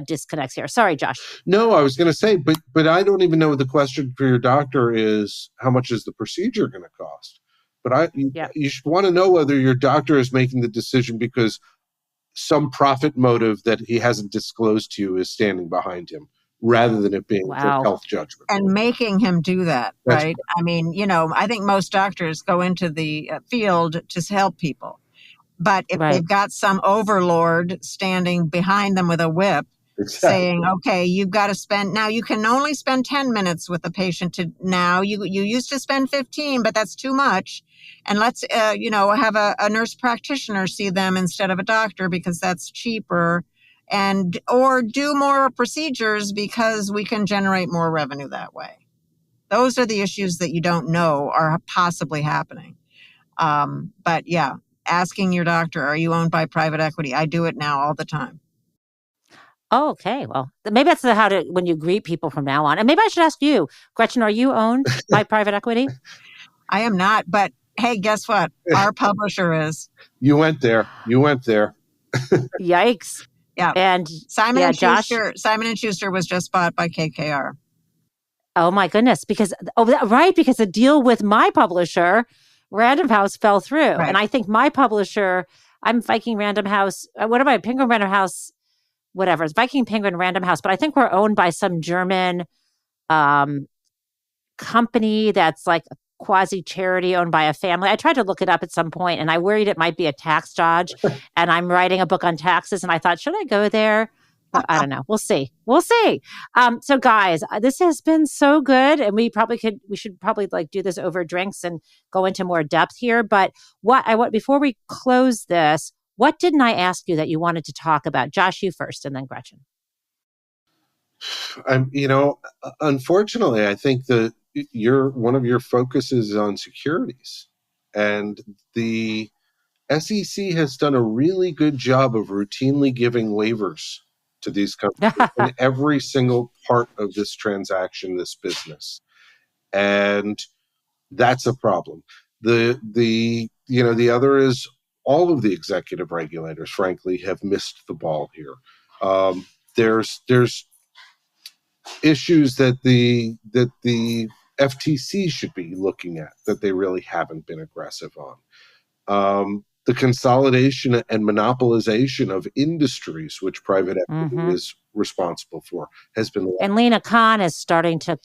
disconnects here. Sorry, Josh. No, I was going to say, but I don't even know the question for your doctor is how much is the procedure going to cost? But you should want to know whether your doctor is making the decision because some profit motive that he hasn't disclosed to you is standing behind him, rather than it being for health judgment. And making him do that, right? I mean, I think most doctors go into the field to help people. But if they've got some overlord standing behind them with a whip saying, okay, you've got to spend, now you can only spend 10 minutes with the patient now. You used to spend 15, but that's too much. And let's, have a nurse practitioner see them instead of a doctor because that's cheaper. Or do more procedures because we can generate more revenue that way. Those are the issues that you don't know are possibly happening. But yeah. Asking your doctor, are you owned by private equity? I do it now all the time. Oh, okay. Well, maybe that's when you greet people from now on. And maybe I should ask you, Gretchen, are you owned by private equity? I am not, but hey, guess what? Our publisher is. You went there. Yikes. Yeah. And Simon & Schuster was just bought by KKR. Oh my goodness. Because the deal with my publisher, Random House, fell through. Right. And I think my publisher, I'm Viking Random House. What am I? Penguin Random House, whatever. It's Viking Penguin Random House. But I think we're owned by some German company that's like a quasi-charity owned by a family. I tried to look it up at some point and I worried it might be a tax dodge. And I'm writing a book on taxes. And I thought, should I go there? I don't know. We'll see. So guys, this has been so good. And we should probably like do this over drinks and go into more depth here. But before we close this, what didn't I ask you that you wanted to talk about? Josh, you first and then Gretchen. Unfortunately, I think one of your focuses is on securities, and the SEC has done a really good job of routinely giving waivers to these companies in every single part of this transaction, this business. And that's a problem. The other is all of the executive regulators, frankly, have missed the ball here. There's issues that the FTC should be looking at that they really haven't been aggressive on. The consolidation and monopolization of industries, which private equity is responsible for, has been. And Lena Khan is starting to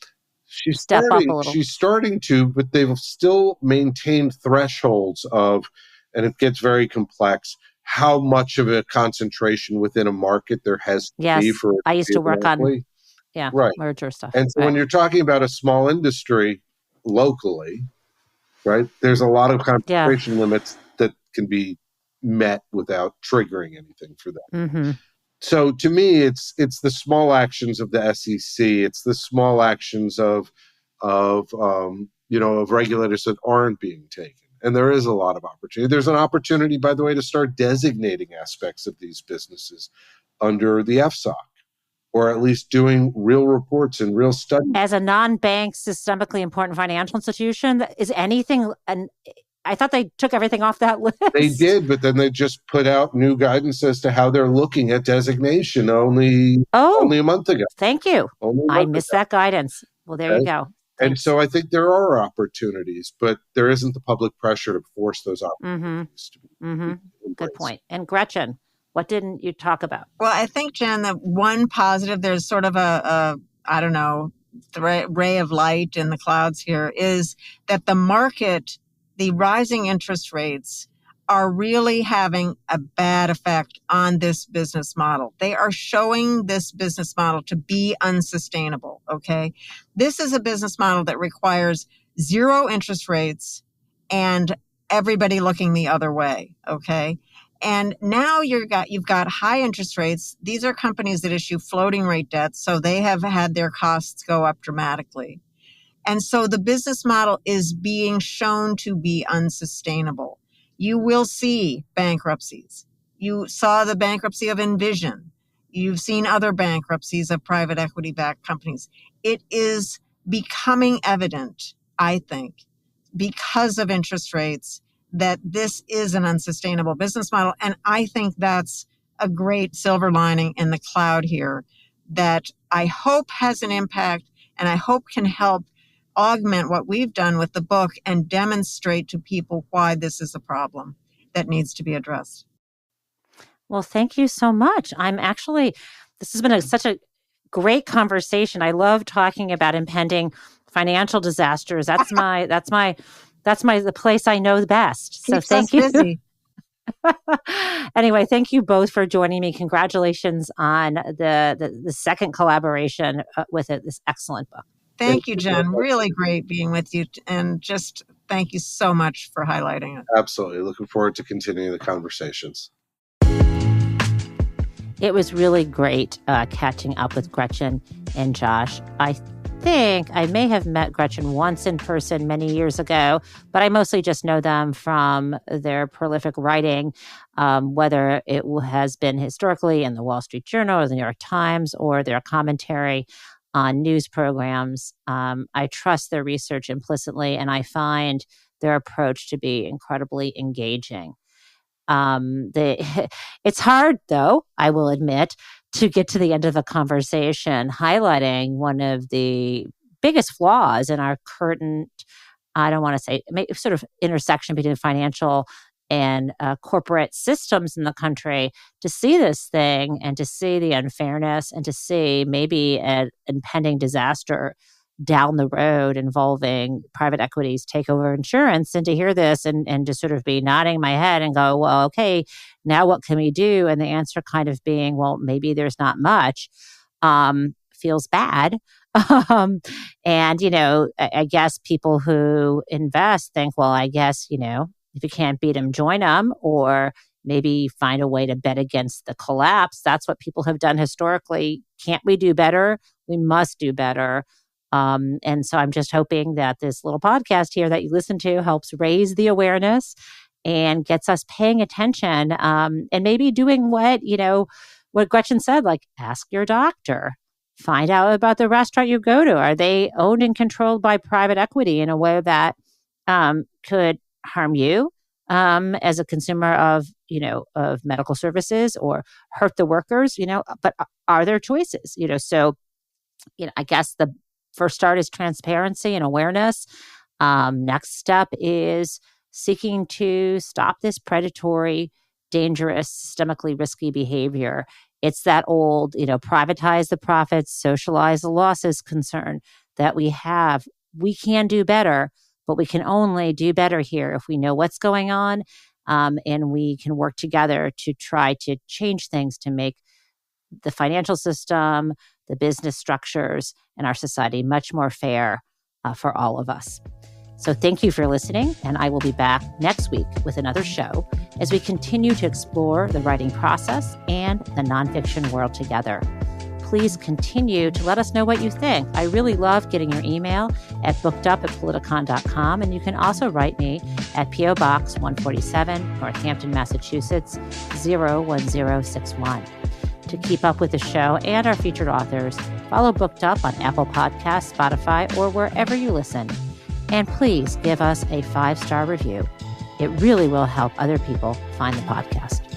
step up a little. She's starting to, but they've still maintained thresholds of, and it gets very complex, how much of a concentration within a market there has to be for. I used to work on merger stuff. And so when you're talking about a small industry locally, right, there's a lot of concentration limits that can be met without triggering anything for them. So to me, it's the small actions of the SEC. It's the small actions of regulators that aren't being taken. And there is a lot of opportunity. There's an opportunity, by the way, to start designating aspects of these businesses under the FSOC, or at least doing real reports and real studies. As a non-bank, systemically important financial institution, is anything... I thought they took everything off that list. They did, but then they just put out new guidance as to how they're looking at designation only a month ago. Thank you. I missed that guidance. Well, there you go. And so I think there are opportunities, but there isn't the public pressure to force those opportunities to be Good point. And Gretchen, what didn't you talk about? Well, I think, Jen, that one positive, there's sort of a ray of light in the clouds here, is that the market, the rising interest rates, are really having a bad effect on this business model. They are showing this business model to be unsustainable, okay? This is a business model that requires zero interest rates and everybody looking the other way, okay? And now you've got high interest rates. These are companies that issue floating rate debts, so they have had their costs go up dramatically. And so the business model is being shown to be unsustainable. You will see bankruptcies. You saw the bankruptcy of Envision. You've seen other bankruptcies of private equity-backed companies. It is becoming evident, I think, because of interest rates, that this is an unsustainable business model. And I think that's a great silver lining in the cloud here that I hope has an impact and I hope can help augment what we've done with the book and demonstrate to people why this is a problem that needs to be addressed. Well, thank you so much. This has been such a great conversation. I love talking about impending financial disasters. That's the place I know the best. So thank you. Busy. Anyway, thank you both for joining me. Congratulations on the second collaboration with this excellent book. Thank you, Jen. Really great being with you. And just thank you so much for highlighting it. Absolutely. Looking forward to continuing the conversations. It was really great catching up with Gretchen and Josh. I think I may have met Gretchen once in person many years ago, but I mostly just know them from their prolific writing, whether it has been historically in the Wall Street Journal or the New York Times or their commentary on news programs. I trust their research implicitly, and I find their approach to be incredibly engaging. It's hard, though, I will admit, to get to the end of the conversation highlighting one of the biggest flaws in our current, I don't want to say, sort of intersection between financial and corporate systems in the country, to see this thing and to see the unfairness and to see maybe an impending disaster down the road involving private equities takeover insurance, and to hear this and to sort of be nodding my head and go, well, okay, now what can we do? And the answer kind of being, well, maybe there's not much, feels bad. And, I guess people who invest think, well, I guess, if you can't beat them, join them, or maybe find a way to bet against the collapse. That's what people have done historically. Can't we do better? We must do better. And so I'm just hoping that this little podcast here that you listen to helps raise the awareness and gets us paying attention, and maybe doing what Gretchen said, like ask your doctor, find out about the restaurant you go to. Are they owned and controlled by private equity in a way that could harm you as a consumer of, of medical services or hurt the workers, but are there choices, so, I guess the first start is transparency and awareness. Next step is seeking to stop this predatory, dangerous, systemically risky behavior. It's that old, privatize the profits, socialize the losses concern that we have. We can do better, but we can only do better here if we know what's going on, and we can work together to try to change things to make the financial system, the business structures, and our society much more fair for all of us. So thank you for listening, and I will be back next week with another show as we continue to explore the writing process and the nonfiction world together. Please continue to let us know what you think. I really love getting your email at bookedup@politicon.com, and you can also write me at P.O. Box 147, Northampton, Massachusetts, 01061. To keep up with the show and our featured authors, follow Booked Up on Apple Podcasts, Spotify, or wherever you listen. And please give us a 5-star review. It really will help other people find the podcast.